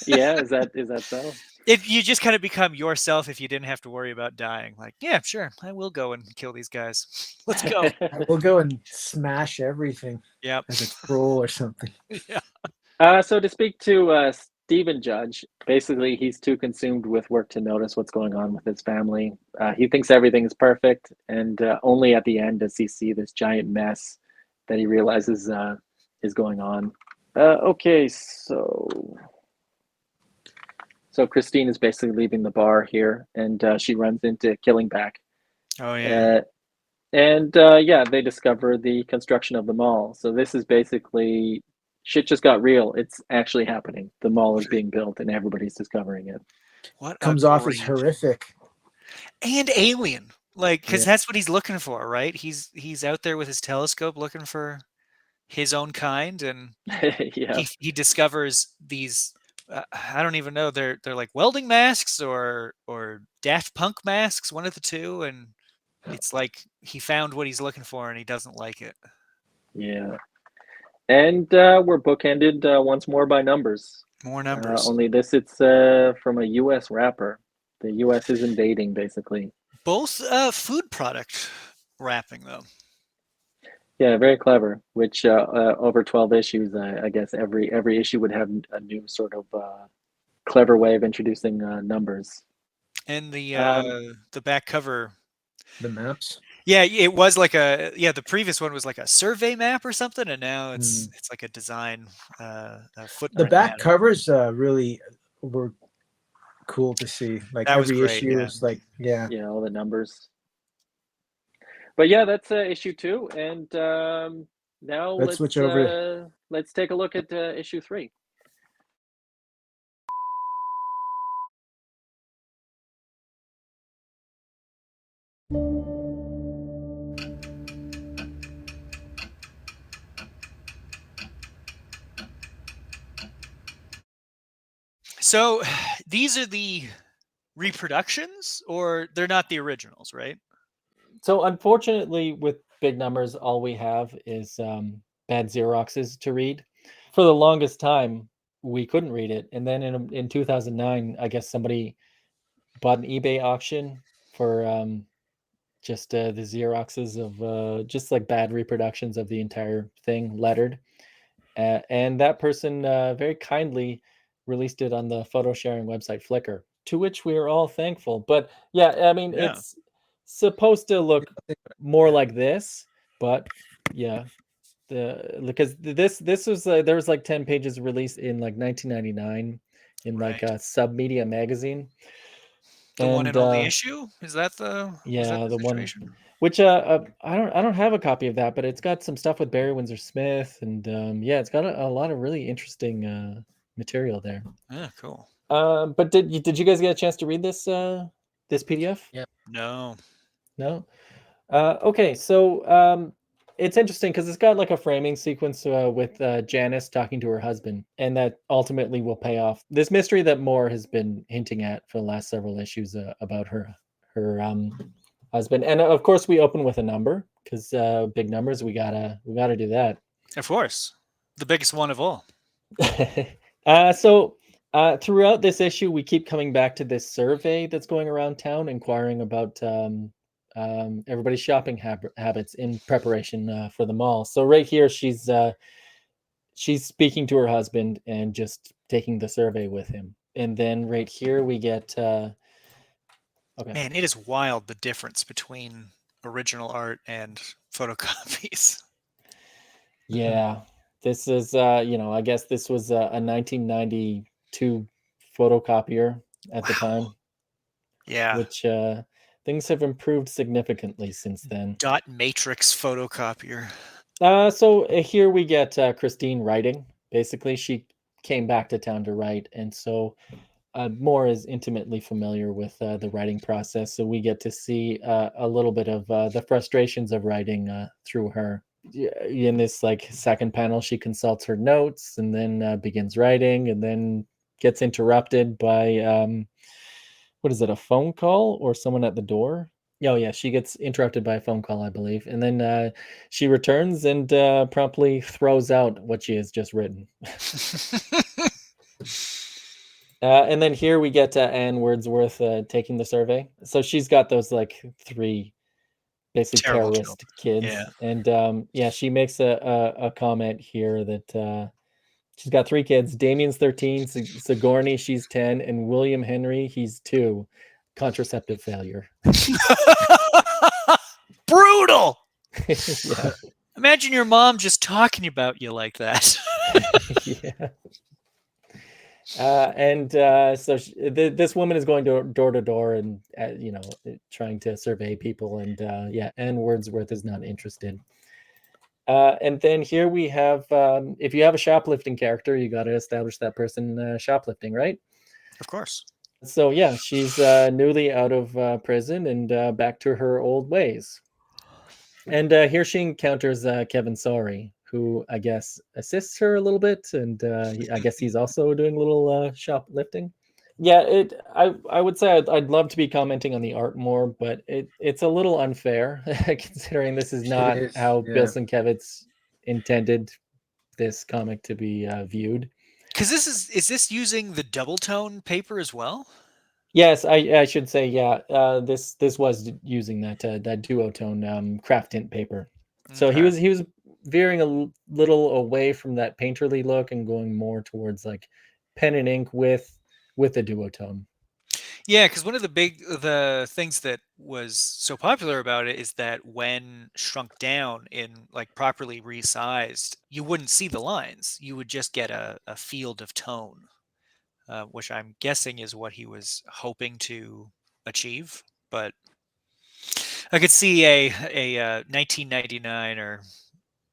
Yeah, is that so? You just kind of become yourself if you didn't have to worry about dying. Like, yeah, sure, I will go and kill these guys. Let's go. We'll go and smash everything Yep. as a troll or something. Yeah. So to speak to Stephen Judge, basically he's too consumed with work to notice what's going on with his family. He thinks everything is perfect, and only at the end does he see this giant mess that he realizes is going on. Okay, so Christine is basically leaving the bar here, and she runs into Killingback. Oh yeah. Yeah, they discover the construction of the mall. So this is basically shit just got real. It's actually happening. The mall is being built, and everybody's discovering it. What Comes off as horrific. And alien. Like, because Yeah. that's what he's looking for, right? He's out there with his telescope looking for his own kind, and Yeah. he discovers these. I don't even know. They're like welding masks or Daft Punk masks, one of the two, and it's like he found what he's looking for and he doesn't like it. Yeah. And we're bookended once more by numbers. More numbers. Only this, it's from a U.S. rapper. The U.S. is invading, basically. Both food product wrapping, though. Yeah, very clever. Which over 12 issues, I guess every issue would have a new sort of clever way of introducing numbers. And the back cover. The maps. Yeah, it was like the previous one was like a survey map or something, and now it's like a design footprint. The back covers really were cool to see. Like that every great, issue is like, yeah, all the numbers. But yeah, that's issue 2, and now let's switch over. Let's take a look at issue 3. So these are the reproductions, or they're not the originals, right? So unfortunately, with big numbers, all we have is bad Xeroxes to read. For the longest time, we couldn't read it, and then in 2009, I guess somebody bought an eBay auction for just the Xeroxes of just like bad reproductions of the entire thing, lettered. And that person very kindly released it on the photo sharing website Flickr, to which we are all thankful. But yeah, I mean, it's supposed to look more like this, but yeah, because this was there was like 10 pages released in like 1999 in like a Submedia magazine. The one and only issue? Is that the the situation? one, which I don't have a copy of that, but it's got some stuff with Barry Windsor Smith, and yeah, it's got a lot of really interesting material there. Yeah, cool. But did you guys get a chance to read this this PDF? Yeah. No. Okay, so it's interesting because it's got like a framing sequence with Janice talking to her husband, and that ultimately will pay off this mystery that Moore has been hinting at for the last several issues about her husband. And of course, we open with a number because big numbers. We gotta do that. Of course, the biggest one of all. So throughout this issue, we keep coming back to this survey that's going around town, inquiring about everybody's shopping habits in preparation for the mall. So right here, she's speaking to her husband and just taking the survey with him. And then right here we get okay. Man, it is wild the difference between original art and photocopies. Yeah, this is I guess this was a 1992 photocopier at the time. Yeah, which things have improved significantly since then. Dot matrix photocopier. So here we get Christine writing. Basically, she came back to town to write, and so Moore is intimately familiar with the writing process. So we get to see a little bit of the frustrations of writing through her. In this like second panel, she consults her notes and then begins writing, and then gets interrupted by what is it, a phone call or someone at the door? Oh yeah, she gets interrupted by a phone call, I believe, and then she returns and promptly throws out what she has just written. And then here we get Anne Wordsworth taking the survey. So she's got those like 3 basically Terrible terrorist kids, Yeah. and she makes a comment here that she's got 3 kids. Damien's 13, Sigourney, she's 10, and William Henry, he's 2. Contraceptive failure. Brutal. Yeah. Imagine your mom just talking about you like that. Yeah. So this woman is going door to door and trying to survey people, and Anne Wordsworth is not interested. And then here we have, if you have a shoplifting character, you got to establish that person shoplifting, right? Of course. So yeah, she's newly out of prison and back to her old ways. And here she encounters Kevin Sorry, who I guess assists her a little bit, and I guess he's also doing a little shoplifting. Yeah, I would say I'd love to be commenting on the art more, but it's a little unfair considering this is not how Bill Sienkiewicz intended this comic to be viewed. Because is this using the double tone paper as well? Yes, I should say this was using that duotone craft tint paper. So he was veering a little away from that painterly look and going more towards like pen and ink with the duotone. Yeah, because one of the things that was so popular about it is that when shrunk down in like properly resized, you wouldn't see the lines. You would just get a field of tone, which I'm guessing is what he was hoping to achieve. But I could see a 1999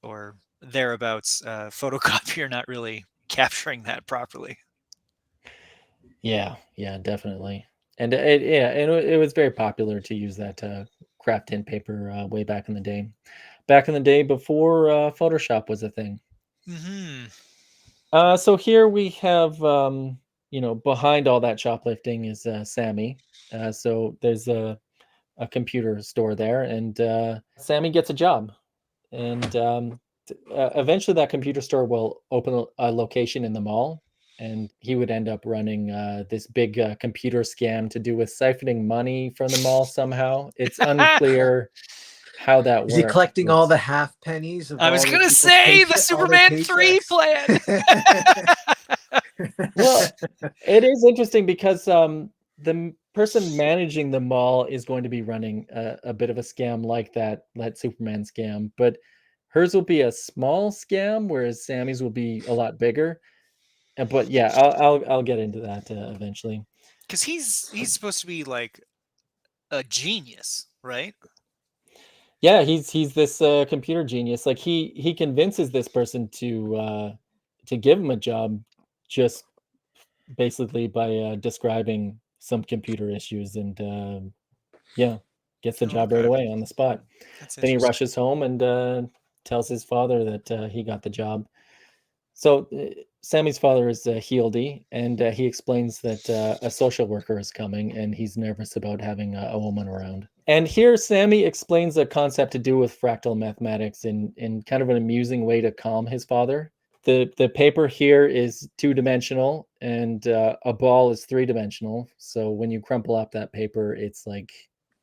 or thereabouts photocopier not really capturing that properly. Yeah, definitely. And it was very popular to use that craft tint paper way back in the day. Back in the day before Photoshop was a thing. Mm-hmm. So here we have, behind all that shoplifting is Sammy. So there's a computer store there, and Sammy gets a job. And eventually that computer store will open a location in the mall. And he would end up running this big computer scam to do with siphoning money from the mall somehow. It's unclear how that works. Is he collecting all the half pennies? I was going to say the Superman 3 plan. Well, it is interesting because the person managing the mall is going to be running a bit of a scam like that Superman scam, but hers will be a small scam, whereas Sammy's will be a lot bigger. But yeah, I'll get into that eventually. Because he's supposed to be like a genius, right? Yeah, he's this computer genius. Like he convinces this person to give him a job, just basically by describing some computer issues, and gets the job right away on the spot. Then he rushes home and tells his father that he got the job. So Sammy's father is Healdy, and he explains that a social worker is coming, and he's nervous about having a woman around. And here Sammy explains a concept to do with fractal mathematics in kind of an amusing way to calm his father. The paper here is 2-dimensional, and a ball is 3-dimensional. So when you crumple up that paper, it's like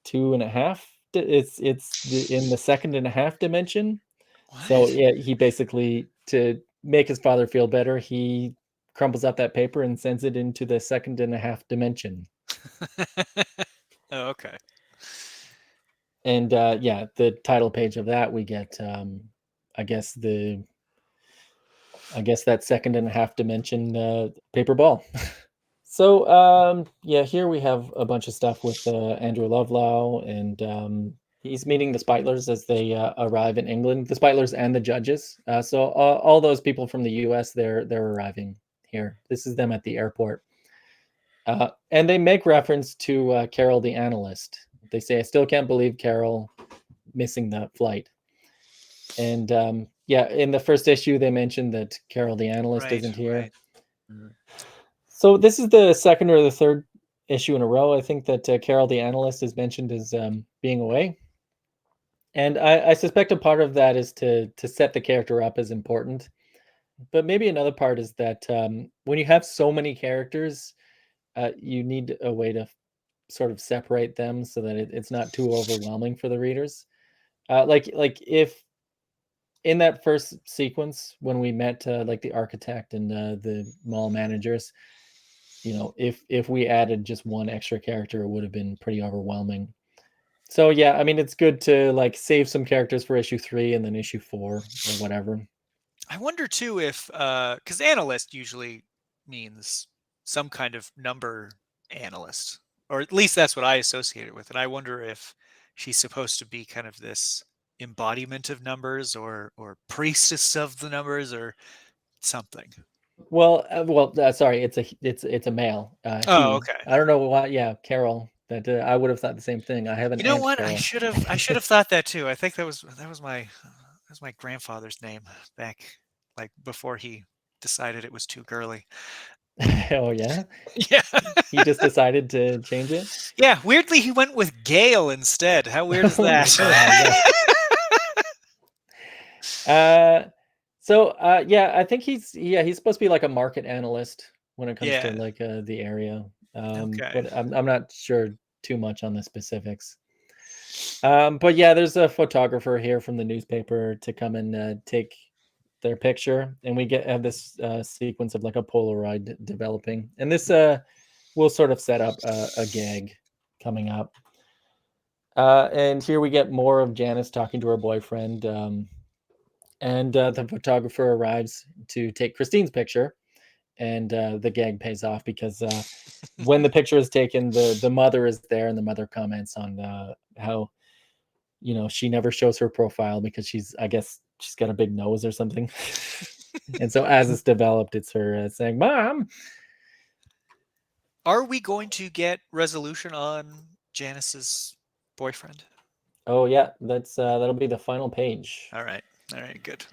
2.5. It's in the 2.5 dimension. What? So yeah, he basically, to make his father feel better, he crumples up that paper and sends it into the 2.5 dimension. Oh, okay. And the title page of that, we get I guess that 2.5 dimension paper ball. So here we have a bunch of stuff with Andrew Lovelow, and he's meeting the Spitlers as they arrive in England. The Spitlers and the judges. So all those people from the U.S. they're arriving here. This is them at the airport, and they make reference to Carol the analyst. They say, "I still can't believe Carol missing that flight." And in the first issue, they mentioned that Carol the analyst isn't here. Right. So this is the second or the third issue in a row, I think, that Carol the analyst is mentioned as being away. And I suspect a part of that is to set the character up as important. But maybe another part is that when you have so many characters, you need a way to sort of separate them so that it's not too overwhelming for the readers. Like if in that first sequence when we met like the architect and the mall managers, you know, if we added just one extra character, it would have been pretty overwhelming. So yeah, I mean, it's good to like save some characters for issue 3 and then issue 4 or whatever. I wonder too if because analyst usually means some kind of number analyst, or at least that's what I associate it with. And I wonder if she's supposed to be kind of this embodiment of numbers or priestess of the numbers or something. Well, sorry, it's a male. Oh, He. okay. I don't know why. Yeah, Carol. That I would have thought the same thing. I have an You know aunt what? Carol. I should have thought that too. I think that was my grandfather's name back like before he decided it was too girly. Oh yeah. Yeah. He just decided to change it. Yeah, weirdly he went with Gale instead. How weird is Oh my that? God, yeah, I think he's supposed to be like a market analyst when it comes to Yeah. like the area. Okay. But I'm not sure too much on the specifics. But yeah, there's a photographer here from the newspaper to come and take their picture, and we have this sequence of like a Polaroid developing, and this will sort of set up a gag coming up. And here we get more of Janice talking to her boyfriend, and the photographer arrives to take Christine's picture, and the gag pays off because when the picture is taken, the mother is there, and the mother comments on how, you know, she never shows her profile because I guess she's got a big nose or something. And so as it's developed, it's her saying, "Mom." Are we going to get resolution on Janice's boyfriend? Oh yeah, that'll be the final page. All right, good.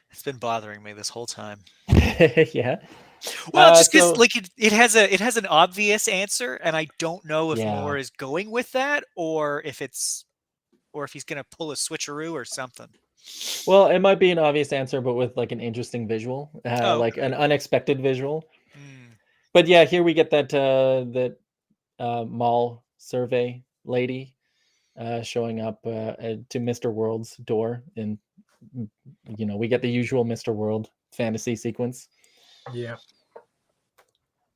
It's been bothering me this whole time. Yeah. Well, just because like it has an obvious answer, and I don't know if Yeah. Moore is going with that or if he's gonna pull a switcheroo or something. Well, it might be an obvious answer, but with like an interesting visual, like an unexpected visual. But yeah, here we get that mall survey lady showing up to Mr. World's door, and you know, we get the usual Mr. World fantasy sequence. Yeah.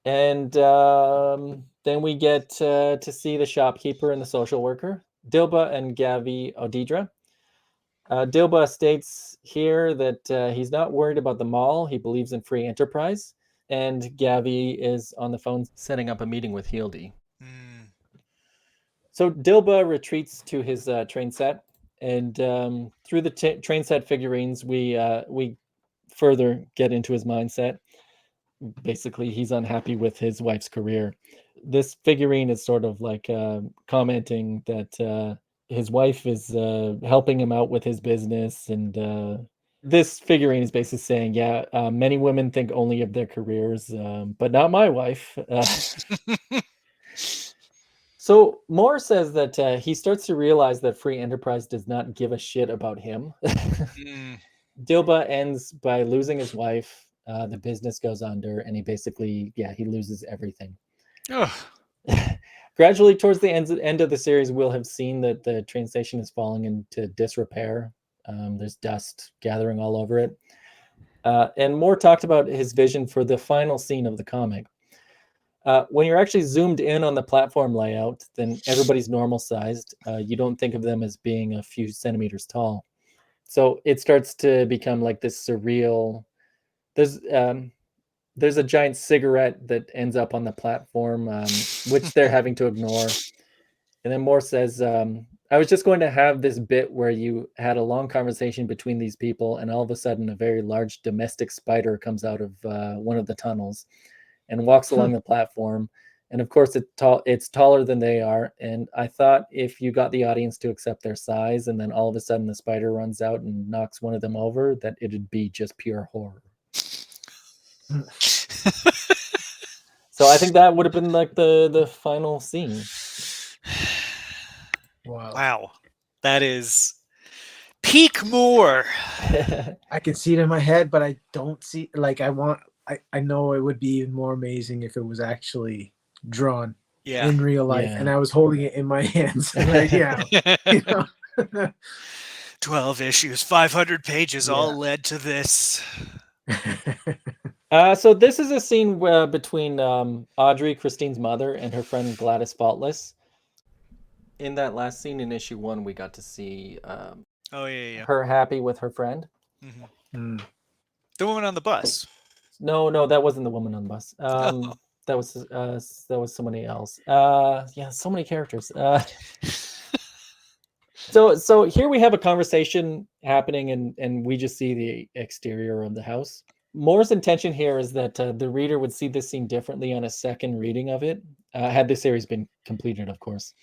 And then we get to see the shopkeeper and the social worker, Dilba and Gabby Odidra. Dilba states here that he's not worried about the mall. He believes in free enterprise. And Gabby is on the phone setting up a meeting with Hildy. So Dilba retreats to his train set. And through the train set figurines, we further get into his mindset. Basically, he's unhappy with his wife's career. This figurine is sort of like commenting that his wife is helping him out with his business, and this figurine is basically saying, yeah, many women think only of their careers, but not my wife. So Moore says that he starts to realize that free enterprise does not give a shit about him. Dilba ends by losing his wife. The business goes under, and he basically, he loses everything. Gradually, towards the end of the series, we'll have seen that the train station is falling into disrepair. There's dust gathering all over it. And Moore talked about his vision for the final scene of the comic. When you're actually zoomed in on the platform layout, then everybody's normal sized. You don't think of them as being a few centimeters tall. So it starts to become like this surreal. There's a giant cigarette that ends up on the platform, which they're having to ignore. And then Moore says, I was just going to have this bit where you had a long conversation between these people, and all of a sudden a very large domestic spider comes out of one of the tunnels and walks along the platform. And of course, it's taller than they are. And I thought if you got the audience to accept their size, and then all of a sudden the spider runs out and knocks one of them over, that it'd be just pure horror. So I think that would have been like the final scene. Wow. That is peak Moore. I can see it in my head, but I don't see like I know it would be even more amazing if it was actually drawn in real life, and I was holding it in my hands right now. You know? 12 issues, 500 pages, all led to this. So this is a scene between Audrey, Christine's mother, and her friend Gladys Faultless. In that last scene in issue 1, we got to see her happy with her friend. Mm-hmm. The woman on the bus. No, that wasn't the woman on the bus. That was somebody else. Yeah, so many characters. So here we have a conversation happening, and we just see the exterior of the house. Moore's intention here is that the reader would see this scene differently on a second reading of it, had this series been completed, of course.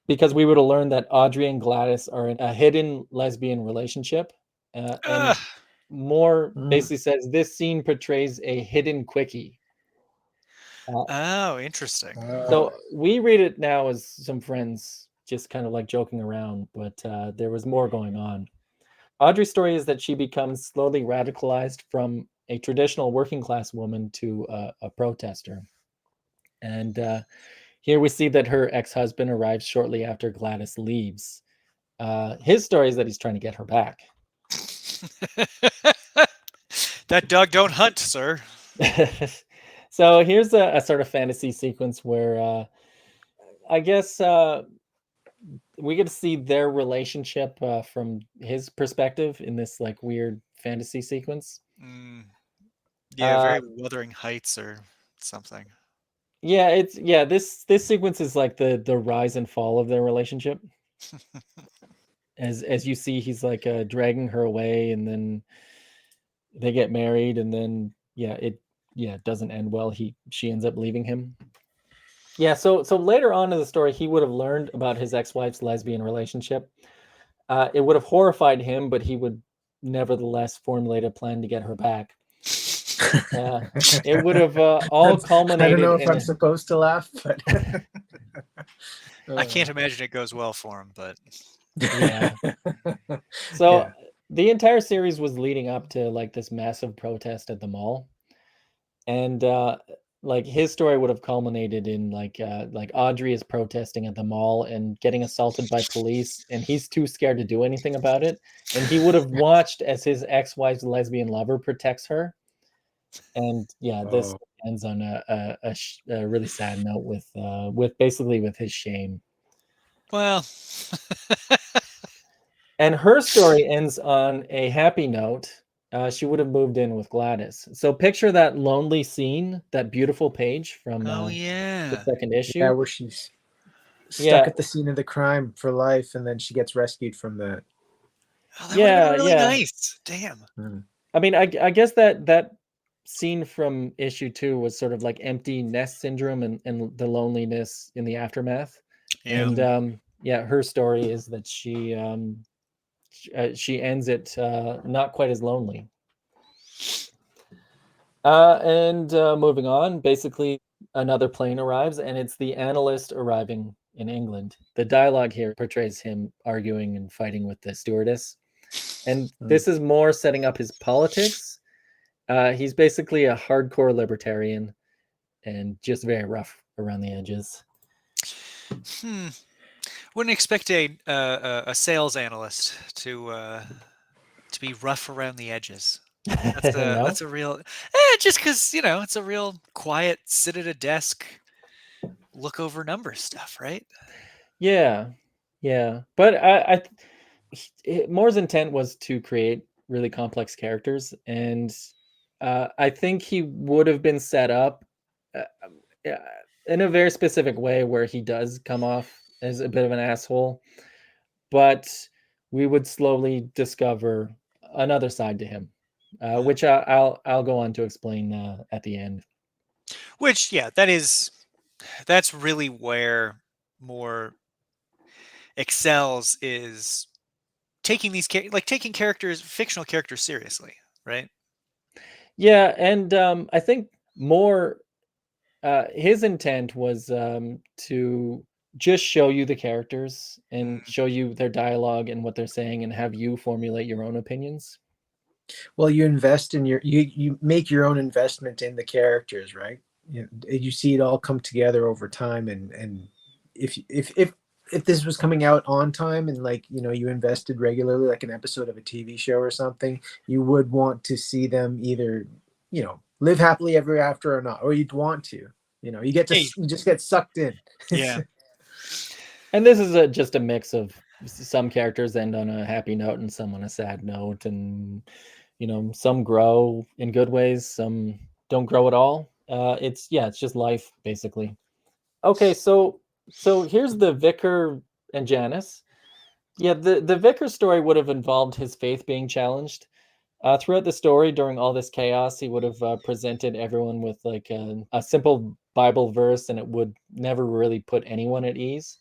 Because we would have learned that Audrey and Gladys are in a hidden lesbian relationship. And Moore basically says this scene portrays a hidden quickie. Oh, interesting. So we read it now as some friends just kind of like joking around, but there was more going on. Audrey's story is that she becomes slowly radicalized from a traditional working class woman to a protester. And here we see that her ex-husband arrives shortly after Gladys leaves. His story is that he's trying to get her back. That dog don't hunt, sir. So here's a sort of fantasy sequence where I guess we get to see their relationship from his perspective in this like weird fantasy sequence. Yeah, very Wuthering Heights or something. Yeah, this sequence is like the rise and fall of their relationship. As you see, he's like dragging her away, and then they get married, and then it doesn't end well. She ends up leaving him. Yeah, so later on in the story, he would have learned about his ex-wife's lesbian relationship. It would have horrified him, but he would nevertheless formulate a plan to get her back. It would have all culminated. I don't know if I'm supposed to laugh, but I can't imagine it goes well for him. But yeah. So the entire series was leading up to like this massive protest at the mall, and like his story would have culminated in like Audrey is protesting at the mall and getting assaulted by police, and he's too scared to do anything about it, and he would have watched as his ex-wife's lesbian lover protects her. And this ends on a really sad note with basically with his shame. Well, and her story ends on a happy note. She would have moved in with Gladys. So picture that lonely scene, that beautiful page from the second issue. Yeah, where she's stuck at the scene of the crime for life, and then she gets rescued from that. Oh, that would have been really nice. Damn. I mean, I guess that scene from issue 2 was sort of like empty nest syndrome and the loneliness in the aftermath. And her story is that she ends it not quite as lonely. And moving on, basically another plane arrives, and it's the analyst arriving in England. The dialogue here portrays him arguing and fighting with the stewardess, and this is more setting up his politics. He's basically a hardcore libertarian and just very rough around the edges. Wouldn't expect a sales analyst to be rough around the edges. That's a real just because it's a real quiet, sit at a desk, look over numbers stuff, right? Yeah. But Moore's intent was to create really complex characters, and I think he would have been set up in a very specific way where he does come off as a bit of an asshole, but we would slowly discover another side to him, which I'll go on to explain at the end. Which, that's really where Moore excels, is taking these taking fictional characters seriously, right? Yeah, and I think Moore his intent was to just show you the characters and show you their dialogue and what they're saying and have you formulate your own opinions. Well, you invest in you make your own investment in the characters, right? You see it all come together over time, and if this was coming out on time and like you invested regularly, like an episode of a TV show or something, you would want to see them either live happily ever after or not, or you'd want to you get to Hey. you just get sucked in. Yeah. And this is just a mix of some characters end on a happy note and some on a sad note, and some grow in good ways, some don't grow at all. It's just life basically. Okay, so here's the vicar and Janice. Yeah, the vicar story would have involved his faith being challenged. Throughout the story, during all this chaos, he would have presented everyone with like a simple Bible verse, and it would never really put anyone at ease.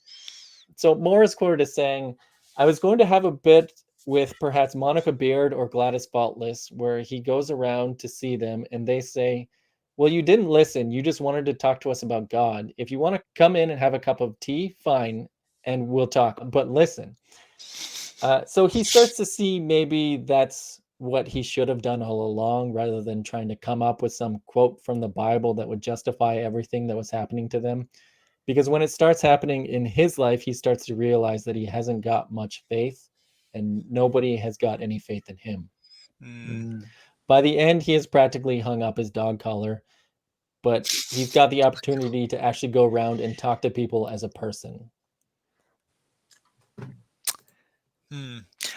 So Moore is quoted as saying, "I was going to have a bit with perhaps Monica Beard or Gladys Faultless, where he goes around to see them and they say, 'Well, you didn't listen. You just wanted to talk to us about God. If you want to come in and have a cup of tea, fine, and we'll talk, but listen.'" So he starts to see maybe that's what he should have done all along, rather than trying to come up with some quote from the Bible that would justify everything that was happening to them. Because when it starts happening in his life, he starts to realize that he hasn't got much faith and nobody has got any faith in him. By the end, he has practically hung up his dog collar, but he's got the opportunity to actually go around and talk to people as a person.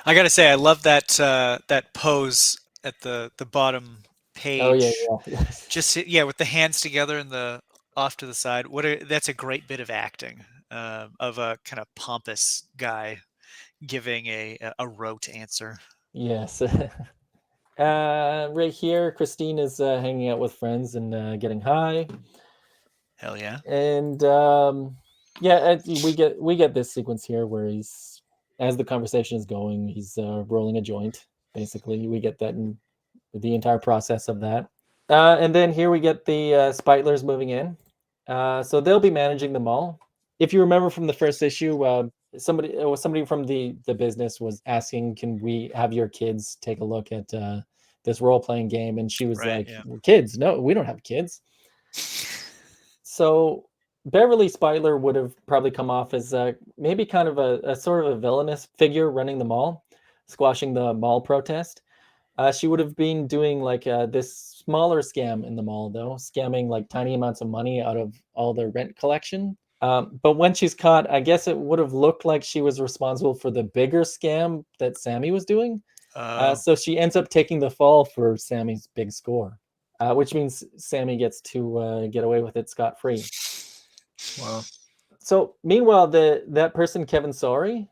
I gotta say, I love that that pose at the bottom page. Oh yeah. Just with the hands together and the off to the side. That's a great bit of acting of a kind of pompous guy giving a rote answer. Yes. Right here, Christine is hanging out with friends and getting high. Hell yeah. And we get this sequence here where he's, as the conversation is going, he's rolling a joint. Basically, we get that in the entire process of that. And then here we get the Speitlers moving in. So they'll be managing the mall. If you remember from the first issue, somebody from the business was asking, "Can we have your kids take a look at this role-playing game?" And she was like, "Kids? No, we don't have kids." So Beverly Speitler would have probably come off as maybe kind of a sort of a villainous figure running the mall, squashing the mall protest. She would have been doing like this smaller scam in the mall, though, scamming like tiny amounts of money out of all the rent collection. But when she's caught, I guess it would have looked like she was responsible for the bigger scam that Sammy was doing. So she ends up taking the fall for Sammy's big score, which means Sammy gets to get away with it scot-free. Wow. So meanwhile, that person, Kevin Sorry,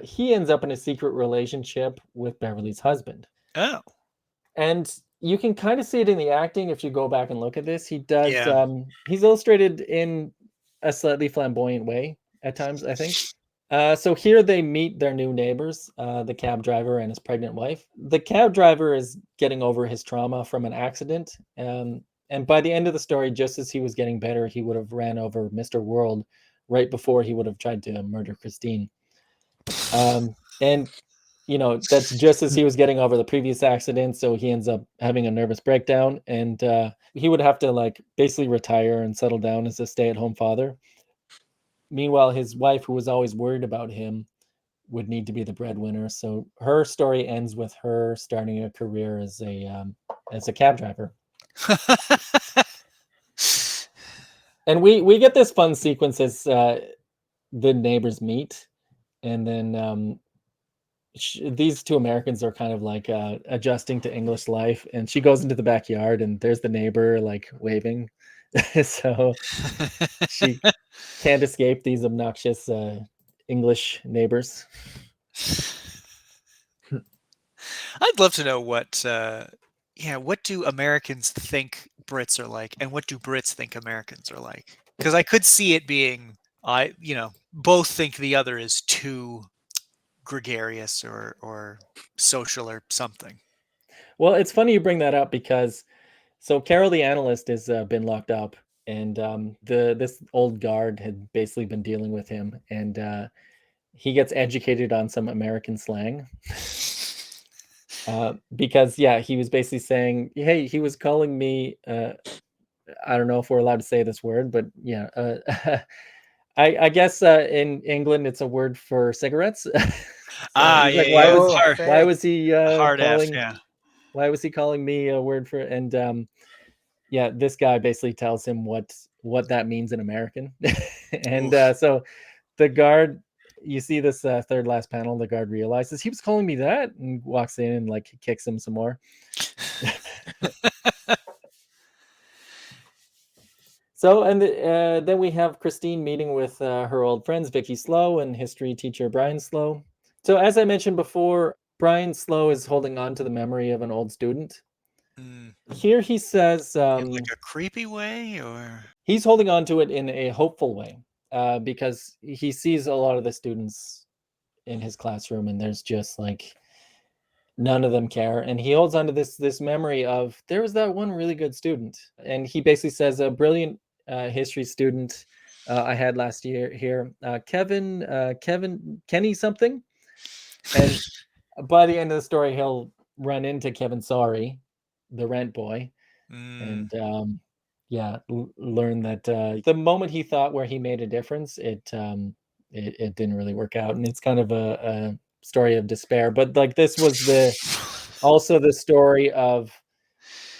he ends up in a secret relationship with Beverly's husband. Oh. And you can kind of see it in the acting if you go back and look at this. He does. He's illustrated in a slightly flamboyant way at times, I think. So here they meet their new neighbors, the cab driver and his pregnant wife. The cab driver is getting over his trauma from an accident. And by the end of the story, just as he was getting better, he would have ran over Mr. World right before he would have tried to murder Christine. And that's just as he was getting over the previous accident. So he ends up having a nervous breakdown, and he would have to like basically retire and settle down as a stay-at-home father. Meanwhile, his wife, who was always worried about him, would need to be the breadwinner. So her story ends with her starting a career as a cab driver. And we get this fun sequence as the neighbors meet, and then these two Americans are kind of like adjusting to English life, and she goes into the backyard and there's the neighbor like waving. So she can't escape these obnoxious English neighbors. I'd love to know what do Americans think Brits are like, and what do Brits think Americans are like? Because I could see it being both think the other is too gregarious or social or something. Well, it's funny you bring that up, because so Carol the analyst has been locked up, and this old guard had basically been dealing with him, and he gets educated on some American slang. Because he was basically saying, hey, he was calling me, I don't know if we're allowed to say this word, but I guess in England it's a word for cigarettes. He's like, why was he hard calling F, yeah. why was he calling me a word for, and this guy basically tells him what that means in American. And so the guard, you see this third last panel, the guard realizes he was calling me that and walks in and like kicks him some more. So, and then we have Christine meeting with her old friends, Vicky Slow and history teacher Brian Slow. So as I mentioned before, Brian Slow is holding on to the memory of an old student. Here he says... in like a creepy way, or? He's holding on to it in a hopeful way, because he sees a lot of the students in his classroom and there's just like none of them care, and he holds on to this memory of there was that one really good student, and he basically says a brilliant history student I had last year here, Kenny something, and by the end of the story he'll run into Kevin Sorry, the rent boy, and learn that the moment he thought where he made a difference, it didn't really work out, and it's kind of a story of despair. But like this was also the story of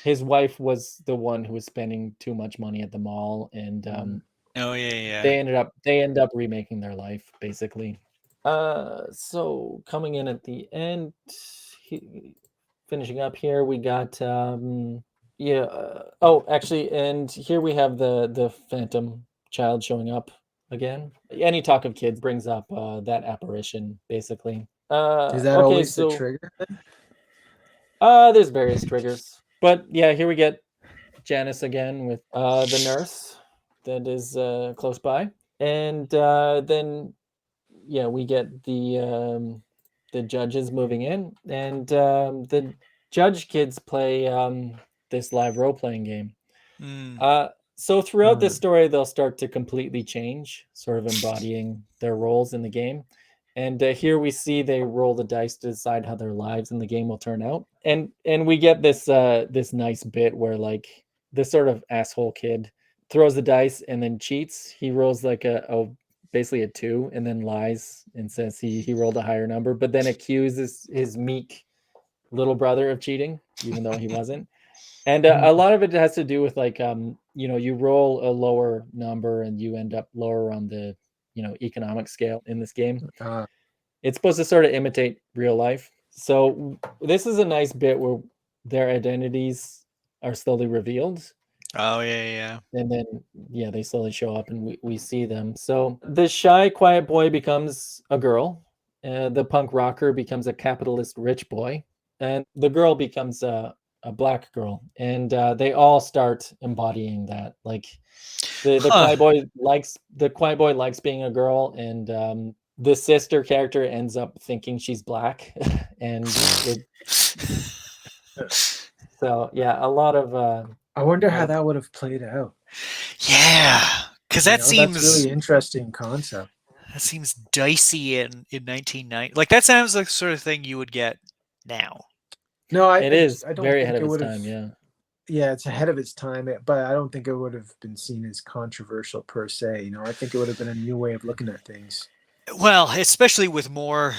his wife was the one who was spending too much money at the mall, and they end up remaking their life basically. So coming in at the end, finishing up here, we got actually, and here we have the phantom child showing up again. Any talk of kids brings up that apparition basically. Is that always the trigger? There's various triggers, but yeah, here we get Janice again with the nurse that is close by, and then we get the judges moving in, and the judge kids play this live role-playing game. So throughout this story, they'll start to completely change, sort of embodying their roles in the game. And here we see they roll the dice to decide how their lives in the game will turn out. And we get this this nice bit where like this sort of asshole kid throws the dice and then cheats. He rolls like basically a 2 and then lies and says he rolled a higher number, but then accuses his meek little brother of cheating, even though he wasn't. And a lot of it has to do with like, you roll a lower number and you end up lower on the, economic scale in this game. It's supposed to sort of imitate real life. So this is a nice bit where their identities are slowly revealed. Oh, yeah. And then, they slowly show up and we see them. So the shy, quiet boy becomes a girl. The punk rocker becomes a capitalist rich boy. And the girl becomes a black girl. And they all start embodying that. Like the quiet boy likes being a girl, and the sister character ends up thinking she's black. And so, a lot of... I wonder how that would have played out. Yeah, because that's a really interesting concept. That seems dicey in 1990. Like that sounds like the sort of thing you would get now. No, it is very ahead of its time. Yeah, it's ahead of its time, but I don't think it would have been seen as controversial per se. I think it would have been a new way of looking at things. Well, especially with Moore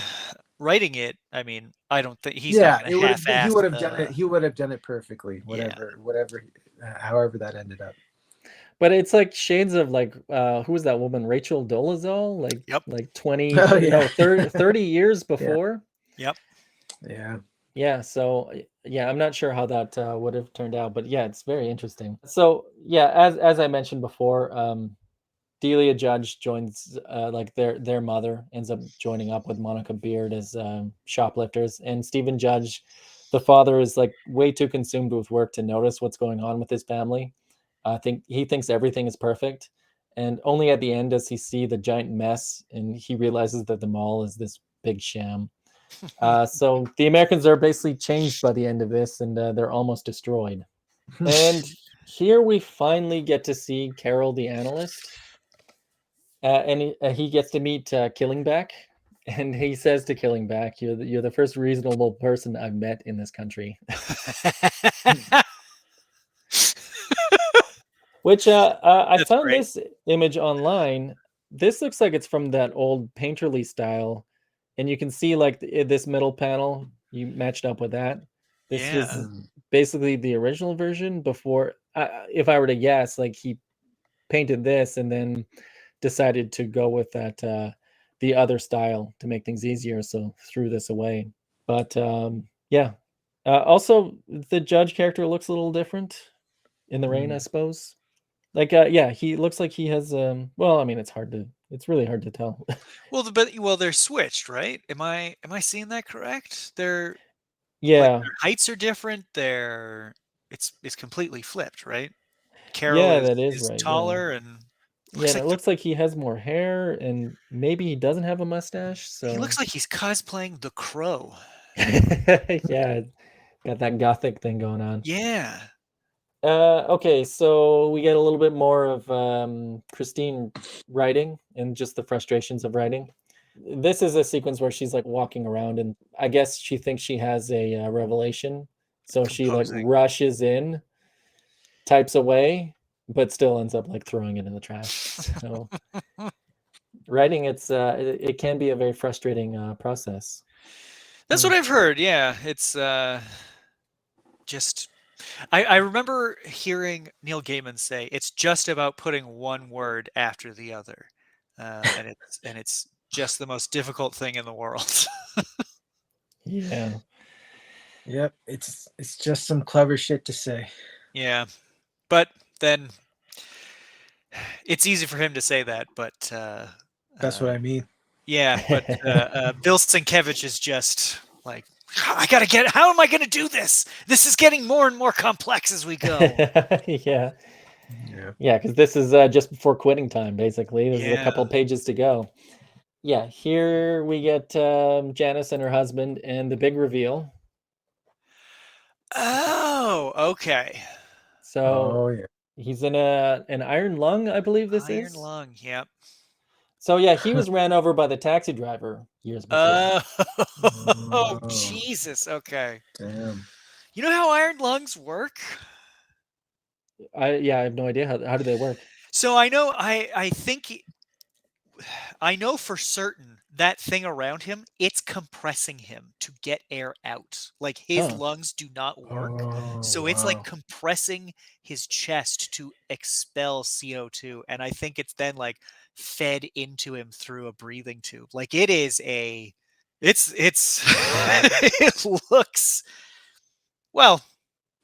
writing it. I mean, I don't think he's not going to half-ass. He would have done it. He would have done it perfectly. Whatever, however that ended up. But it's like shades of like who was that woman, Rachel Dolezal? Like 20, 30 years before. Yep. Yeah. So I'm not sure how that would have turned out, but it's very interesting. So as I mentioned before, Delia Judge joins like their mother ends up joining up with Monica Beard as shoplifters, and Stephen Judge, the father, is like way too consumed with work to notice what's going on with his family. I think he thinks everything is perfect, and only at the end does he see the giant mess, and he realizes that the mall is this big sham. So the Americans are basically changed by the end of this, and they're almost destroyed. And here we finally get to see Carol the analyst. And he gets to meet Killingback. And he says to Killingback, you're the first reasonable person I've met in this country. Which I That's found great. this image online. This looks like it's from that old painterly style. And you can see like this middle panel, you matched up with that. This Yeah. was basically the original version before, if I were to guess, like he painted this and then decided to go with that the other style to make things easier, so threw this away. But yeah, also the judge character looks a little different in the rain, I suppose. Like yeah, he looks like he has well, I mean, it's really hard to tell. Well, they're switched, right? Am I seeing that correct? They're Yeah, like their heights are different. It's completely flipped, right? Carol yeah, that is is right. taller and Yeah, looks and like it looks like he has more hair, and maybe he doesn't have a mustache. So he looks like he's cosplaying the Crow. yeah, got that gothic thing going on. Yeah. Okay, so we get a little bit more of Christine writing and just the frustrations of writing. This is a sequence where she's like walking around, and I guess she thinks she has a revelation, so she like Composing. rushes in, types away, but still ends up like throwing it in the trash. So writing, it can be a very frustrating process. That's what I've heard. Yeah, it's just I remember hearing Neil Gaiman say it's just about putting one word after the other, and it's just the most difficult thing in the world. Yeah. Yep, it's just some clever shit to say. Yeah, but then it's easy for him to say that, but That's what I mean. yeah, but Bill Sienkiewicz is just like, I gotta get. How am I gonna do this? This is getting more and more complex as we go. Yeah. Yeah. Yeah, because this is just before quitting time, basically. There's a Yeah. couple pages to go. Yeah, here we get Janice and her husband and the big reveal. Oh, okay. So Oh yeah. he's in an iron lung, I believe this Iron is. lung. Yep. So yeah, he was ran over by the taxi driver years before. Oh, Oh. Jesus. Okay. Damn. You know how iron lungs work? I have no idea how do they work. So I know I think I know for certain that thing around him, it's compressing him to get air out. Like his lungs do not work. Oh, So it's like wow. compressing his chest to expel CO2. And I think it's then like fed into him through a breathing tube. Like it is it's it looks, well,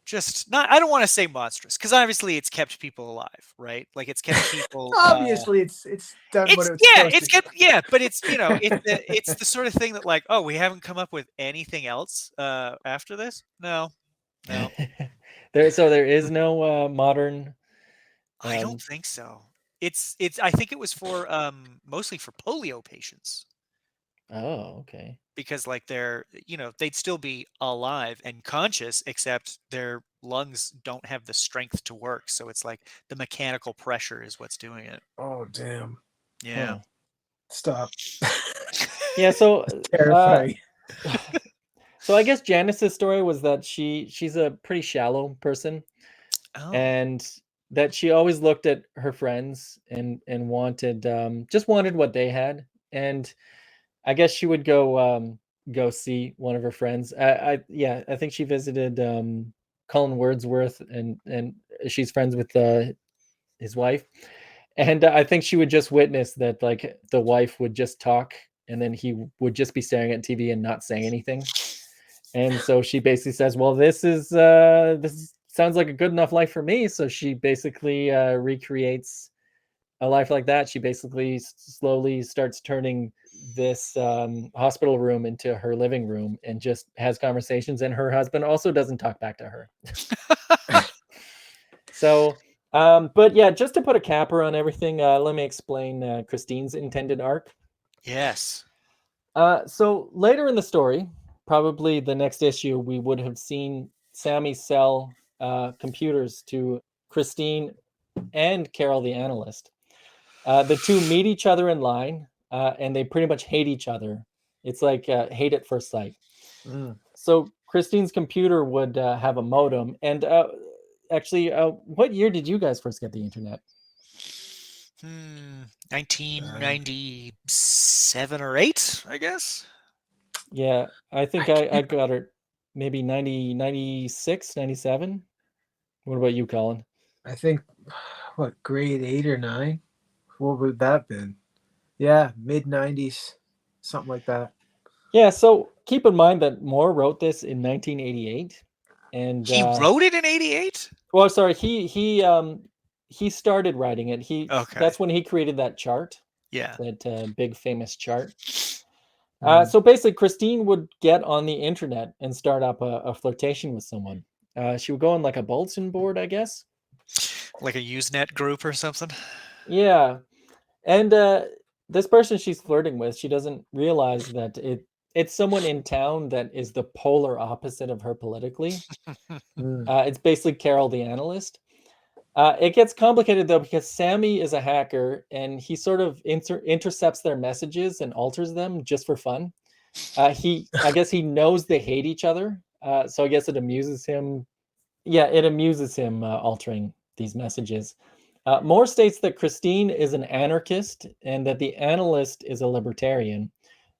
just not, I don't want to say monstrous, because obviously it's kept people alive, right? Like it's kept people Obviously, it's done what it's yeah, supposed it's to kept, yeah, but it's, you know, it's the sort of thing that like, oh, we haven't come up with anything else after this. No. There is no modern. I don't think so. It's I think it was for mostly for polio patients, Oh, okay. because like they're, you know, they'd still be alive and conscious, except their lungs don't have the strength to work. So it's like the mechanical pressure is what's doing it. Oh damn. Yeah. Huh. Stop. Yeah, so Terrifying. so I guess Janice's story was that she's a pretty shallow person, Oh. and that she always looked at her friends and wanted just wanted what they had. And I guess she would go see one of her friends. I think she visited Colin Wordsworth, and she's friends with his wife. And I think she would just witness that, like, the wife would just talk, and then he would just be staring at TV and not saying anything. And so she basically says, "Well, this sounds like a good enough life for me." So she basically recreates a life like that. She basically slowly starts turning this hospital room into her living room and just has conversations. And her husband also doesn't talk back to her. So, but yeah, just to put a capper on everything, let me explain Christine's intended arc. Yes. So later in the story, probably the next issue, we would have seen Sammy sell computers to Christine and Carol the analyst. The two meet each other in line, and they pretty much hate each other. It's like hate at first sight. So Christine's computer would have a modem. And actually, what year did you guys first get the internet? 1997 or 8, I guess. Yeah, I think I got it maybe 96, 97. What about you, Colin? I think, what, grade 8 or 9? What would that have been? Yeah, mid-90s, something like that. Yeah, so keep in mind that Moore wrote this in 1988. And he wrote it in 88? Well, sorry, he started writing it. Okay. That's when he created that chart. Yeah. That big famous chart. So basically, Christine would get on the internet and start up a flirtation with someone. She would go on like a bulletin board, I guess. Like a Usenet group or something? Yeah. And this person she's flirting with, she doesn't realize that it's someone in town that is the polar opposite of her politically. It's basically Carol the analyst. It gets complicated, though, because Sammy is a hacker, and he sort of intercepts their messages and alters them just for fun. I guess he knows they hate each other, so I guess it amuses him. Yeah, it amuses him altering these messages. Moore states that Christine is an anarchist and that the analyst is a libertarian,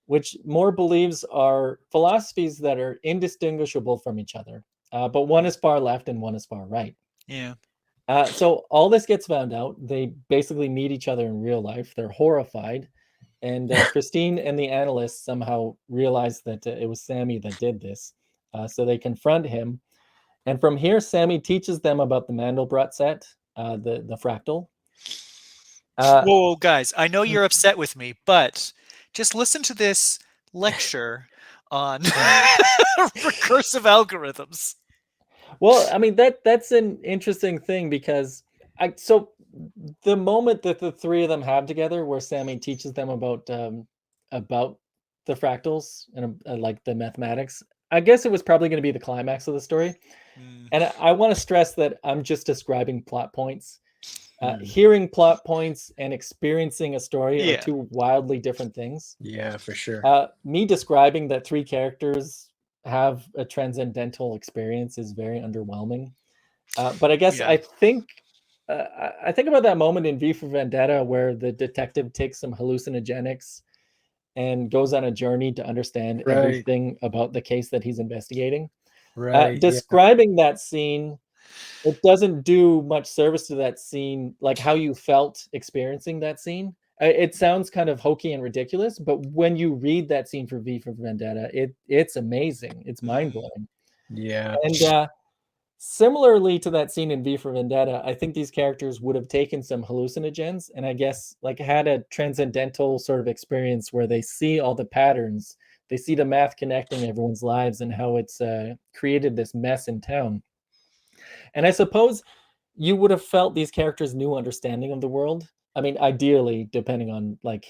which Moore believes are philosophies that are indistinguishable from each other. But one is far left and one is far right. Yeah. So all this gets found out. They basically meet each other in real life. They're horrified. And Christine and the analyst somehow realize that it was Sammy that did this. So they confront him. And from here, Sammy teaches them about the Mandelbrot set, the fractal. Whoa, guys, I know you're upset with me, but just listen to this lecture on recursive algorithms. Well, I mean, that's an interesting thing because so the moment that the three of them have together, where Sammy teaches them about the fractals and like the mathematics, I guess it was probably going to be the climax of the story. And I want to stress that I'm just describing plot points. Hearing plot points and experiencing a story are two wildly different things. Yeah, for sure. Me describing that three characters have a transcendental experience is very underwhelming. But I guess I think about that moment in V for Vendetta where the detective takes some hallucinogenics and goes on a journey to understand everything about the case that he's investigating. Describing that scene, it doesn't do much service to that scene, like how you felt experiencing that scene. It sounds kind of hokey and ridiculous, but when you read that scene for V for Vendetta, it's amazing. It's mind-blowing. Yeah. And similarly to that scene in V for Vendetta, I think these characters would have taken some hallucinogens and I guess like had a transcendental sort of experience where they see all the patterns, they see the math connecting everyone's lives and how it's created this mess in town. And I suppose you would have felt these characters' new understanding of the world. I mean, ideally, depending on like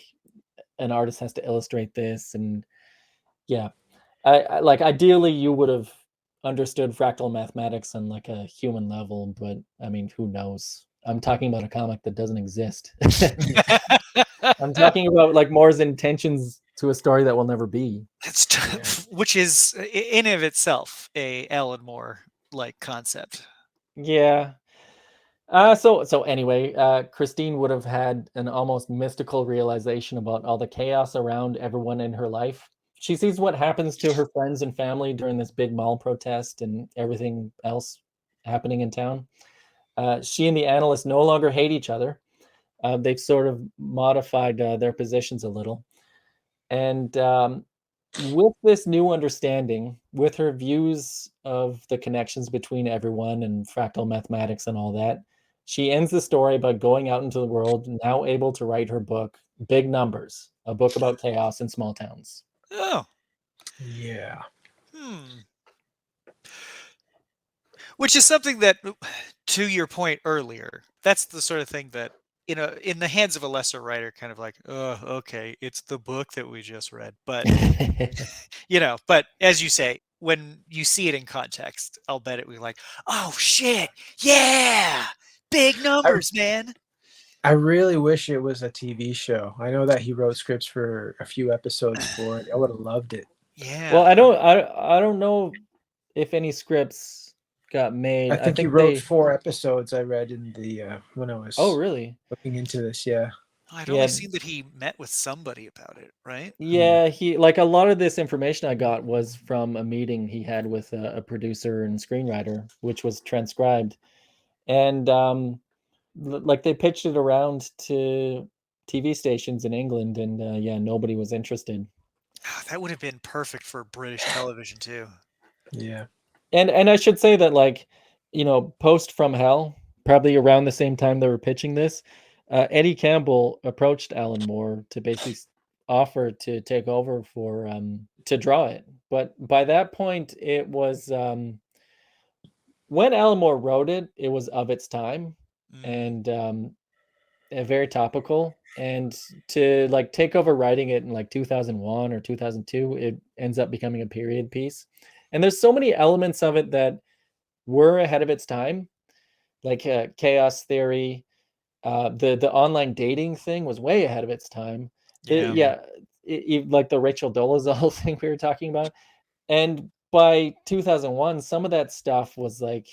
an artist has to illustrate this, and yeah, I like ideally you would have understood fractal mathematics on like a human level, but I mean, who knows? I'm talking about a comic that doesn't exist. I'm talking about like Moore's intentions to a story that will never be. It's which is in of itself a Alan Moore like concept. Yeah. So anyway, Christine would have had an almost mystical realization about all the chaos around everyone in her life. She sees what happens to her friends and family during this big mall protest and everything else happening in town. She and the analyst no longer hate each other. They've sort of modified their positions a little. And with this new understanding, with her views of the connections between everyone and fractal mathematics and all that, she ends the story by going out into the world, now able to write her book, Big Numbers, a book about chaos in small towns. Oh. Yeah. Which is something that, to your point earlier, that's the sort of thing that, in the hands of a lesser writer, kind of like, oh, okay, it's the book that we just read. But, but as you say, when you see it in context, I'll bet it was like, oh, shit, yeah, Big numbers, man. I really wish it was a TV show. I know that he wrote scripts for a few episodes for it. I would have loved it. Yeah. Well, I don't know if any scripts got made. I think he wrote 4 episodes. I read in the when I was really looking into this. Yeah. I'd only seen that he met with somebody about it, right? Yeah, he like a lot of this information I got was from a meeting he had with a producer and screenwriter, which was transcribed, and like they pitched it around to TV stations in England, and yeah, nobody was interested. That would have been perfect for British television too. Yeah. And I should say that, like, post From Hell, probably around the same time they were pitching this, Eddie Campbell approached Alan Moore to basically offer to take over for to draw it. But by that point, it was when Alan Moore wrote it, it was of its time and very topical. And to like take over writing it in like 2001 or 2002, it ends up becoming a period piece. And there's so many elements of it that were ahead of its time, like chaos theory. The online dating thing was way ahead of its time. Like the Rachel Dolezal thing we were talking about. And by 2001, some of that stuff was like,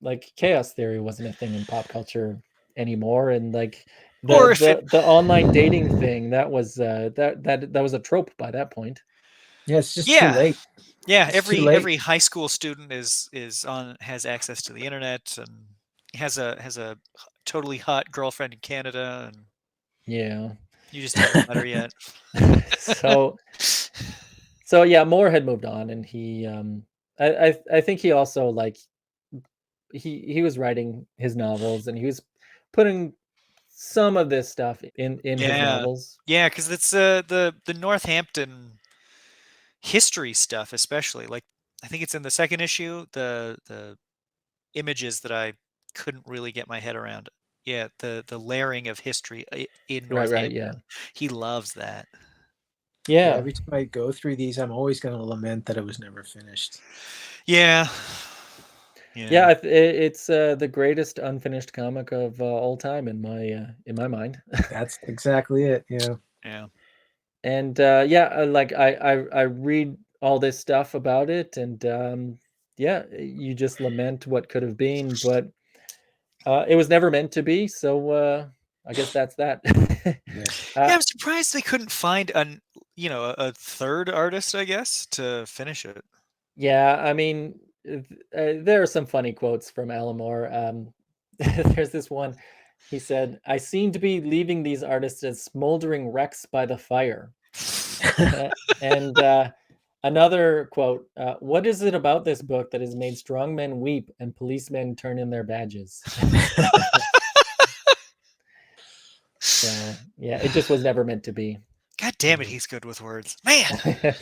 like chaos theory wasn't a thing in pop culture anymore, and like the online dating thing that was that was a trope by that point. Yeah, it's just too late. Yeah, every high school student has access to the internet and has a totally hot girlfriend in Canada, and yeah, you just haven't met her yet. So yeah, Moore had moved on, and he I think he also like he was writing his novels, and he was putting some of this stuff in his novels. Yeah, because it's the Northampton history stuff, especially. Like, I think it's in the second issue, the images that I couldn't really get my head around. Yeah, the layering of history in Northampton. Right, yeah. He loves that. Yeah. Every time I go through these, I'm always going to lament that it was never finished. Yeah. Yeah, it's the greatest unfinished comic of all time in my mind. That's exactly it. Yeah. Yeah. And yeah, like I read all this stuff about it, and yeah, you just lament what could have been, but it was never meant to be. So I guess that's that. Yeah. I'm surprised they couldn't find a third artist, I guess, to finish it. Yeah, I mean, there are some funny quotes from Alan Moore. There's this one. He said, "I seem to be leaving these artists as smoldering wrecks by the fire." And another quote, "What is it about this book that has made strong men weep and policemen turn in their badges?" So yeah, it just was never meant to be. God damn it, he's good with words, man.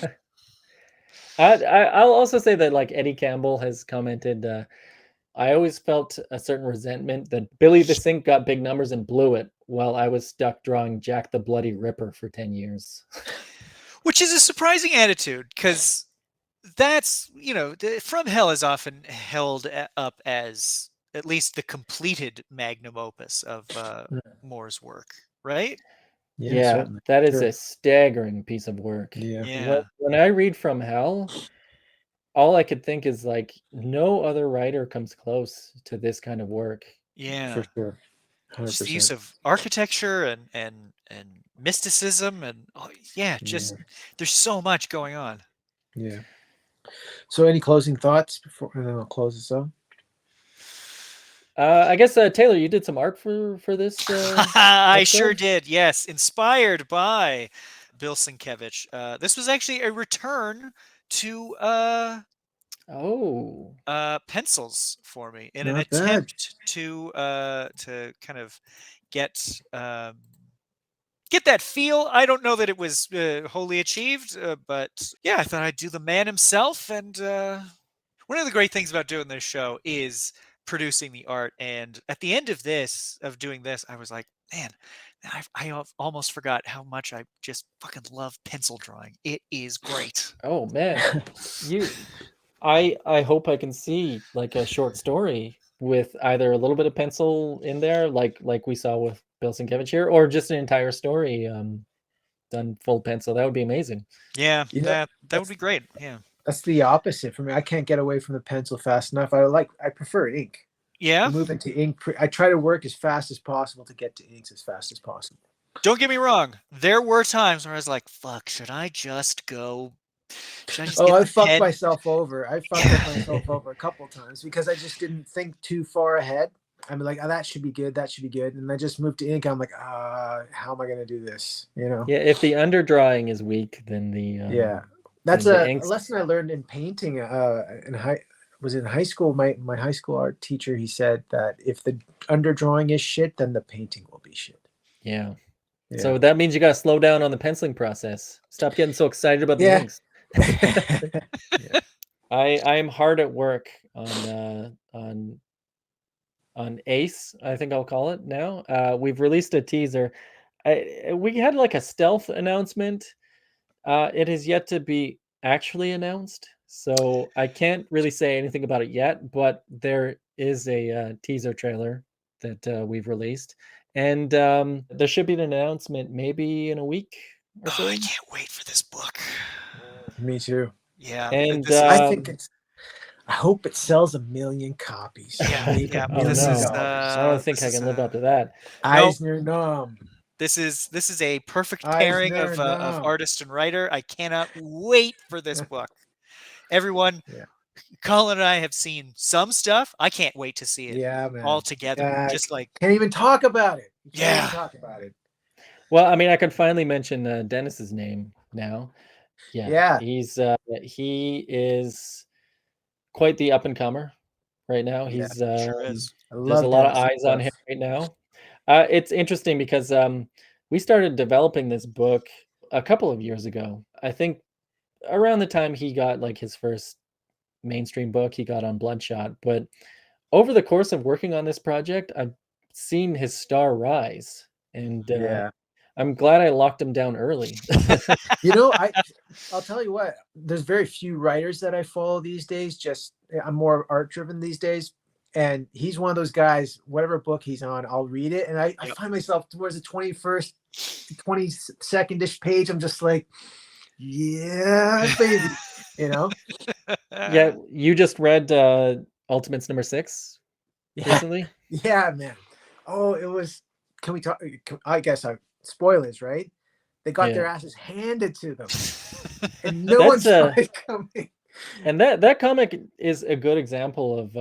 I'll also say that, like, Eddie Campbell has commented, I always felt a certain resentment that Billy the Sink got big numbers and blew it, while I was stuck drawing Jack the Bloody Ripper for 10 years. Which is a surprising attitude, because that's, From Hell is often held up as at least the completed magnum opus of Moore's work, right? Yeah, that is a staggering piece of work. Yeah. When I read From Hell, all I could think is, like, no other writer comes close to this kind of work. Yeah, for sure. 100%. Just the use of architecture and mysticism, and there's so much going on. Yeah. So, any closing thoughts before I'll close this up? I guess Taylor, you did some art for this. I sure did. Yes, inspired by Bill Sienkiewicz. This was actually a return to pencils for me in an attempt to kind of get that feel. I don't know that it was wholly achieved, but yeah, I thought I'd do the man himself. And one of the great things about doing this show is producing the art. And at the end of doing this, I was like, man, I almost forgot how much I just fucking love pencil drawing. It is great. Oh man, I hope I can see like a short story with either a little bit of pencil in there, like we saw with Bill Sienkiewicz here, or just an entire story done full pencil. That would be amazing. Yeah, You know, that would be great. Yeah. That's the opposite for me. I can't get away from the pencil fast enough. I prefer ink. Yeah. Move into ink. I try to work as fast as possible to get to inks as fast as possible. Don't get me wrong. There were times where I was like, "Fuck, should I just go? Should I just Oh, get I the fucked pen?" myself over. I fucked up myself over a couple of times because I just didn't think too far ahead. I'm like, oh, that should be good. That should be good. And I just moved to ink. I'm like, how am I going to do this? You know? Yeah, if the underdrawing is weak, then the Yeah. That's the a inks. lesson I learned in painting. In high school. My high school art teacher, he said that if the underdrawing is shit, then the painting will be shit. Yeah. Yeah. So that means you got to slow down on the penciling process. Stop getting so excited about the Yeah. inks. Yeah. I am hard at work on Ace, I think I'll call it now. We've released a teaser. We had like a stealth announcement. It is yet to be actually announced, so I can't really say anything about it yet. But there is a teaser trailer that we've released, and there should be an announcement maybe in a week or so. Oh, I can't wait for this book. Me too. Yeah, And this is- I think I hope it sells 1 million copies. Yeah, Make yeah, $1 oh this million is, no, dollars. I don't think this I is, can live up to that. Nope. Eisner Nom. This is a perfect pairing Eisner of Nom. artist and writer. I cannot wait for this book. Everyone, Yeah. Colin and I have seen some stuff. I can't wait to see it Yeah, man. all together. Yeah, Just like, can't even talk about it. You can't Yeah. even talk about it. Well, I mean, I could finally mention Dennis's name now. Yeah. He is quite the up and comer right now. Yeah, He's sure is. I there's love a lot of Dennis's eyes on him stuff. right now. It's interesting because we started developing this book a couple of years ago. I think around the time he got like his first mainstream book, he got on Bloodshot. But over the course of working on this project, I've seen his star rise, and Yeah. I'm glad I locked him down early. You know, I'll tell you what, there's very few writers that I follow these days. I'm more art driven these days. And he's one of those guys, whatever book he's on, I'll read it. And I find myself towards the 21st, 22nd-ish page. I'm just like, yeah, baby, you know? Yeah, you just read Ultimates number 6 recently? Yeah, man. Oh, it was, can we talk? I guess spoilers, right? They got their asses handed to them. And no one saw it coming. And that comic is a good example of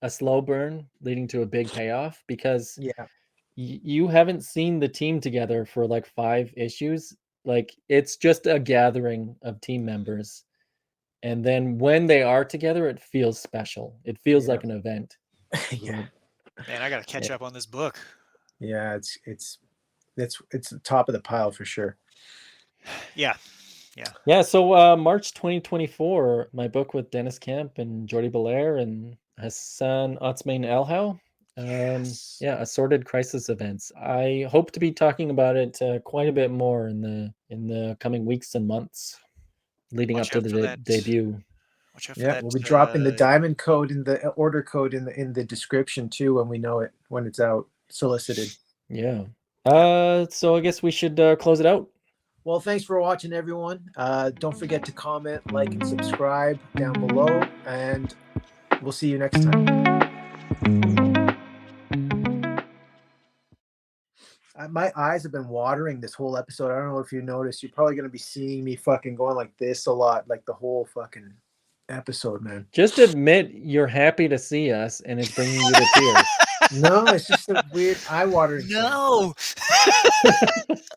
a slow burn leading to a big payoff, because you haven't seen the team together for like 5 issues. Like, it's just a gathering of team members, and then when they are together, it feels special. It feels like an event. Yeah, man, I gotta catch up on this book. Yeah, it's the top of the pile for sure. Yeah. So March 2024, my book with Dennis Kemp and Jordi Belair and Hassan Otsmain Elhau. Assorted crisis events. I hope to be talking about it quite a bit more in the coming weeks and months leading up to the debut. Watch out for that. We'll be dropping the diamond code in the order code in the description too when we know it, when it's out, solicited. Yeah. So I guess we should close it out. Well, thanks for watching, everyone. Don't forget to comment, like, and subscribe down below, and we'll see you next time. My eyes have been watering this whole episode. I don't know if you noticed. You're probably going to be seeing me fucking going like this a lot, like the whole fucking episode, man. Just admit you're happy to see us, and it's bringing you to tears. No, it's just a weird eye-watering thing. No!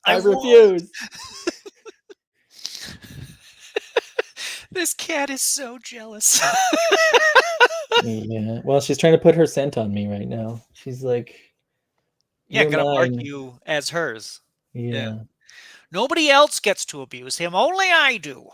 I refuse. This cat is so jealous. Yeah, well, she's trying to put her scent on me right now. She's like, gonna mark you as hers. Yeah. Nobody else gets to abuse him, only I do.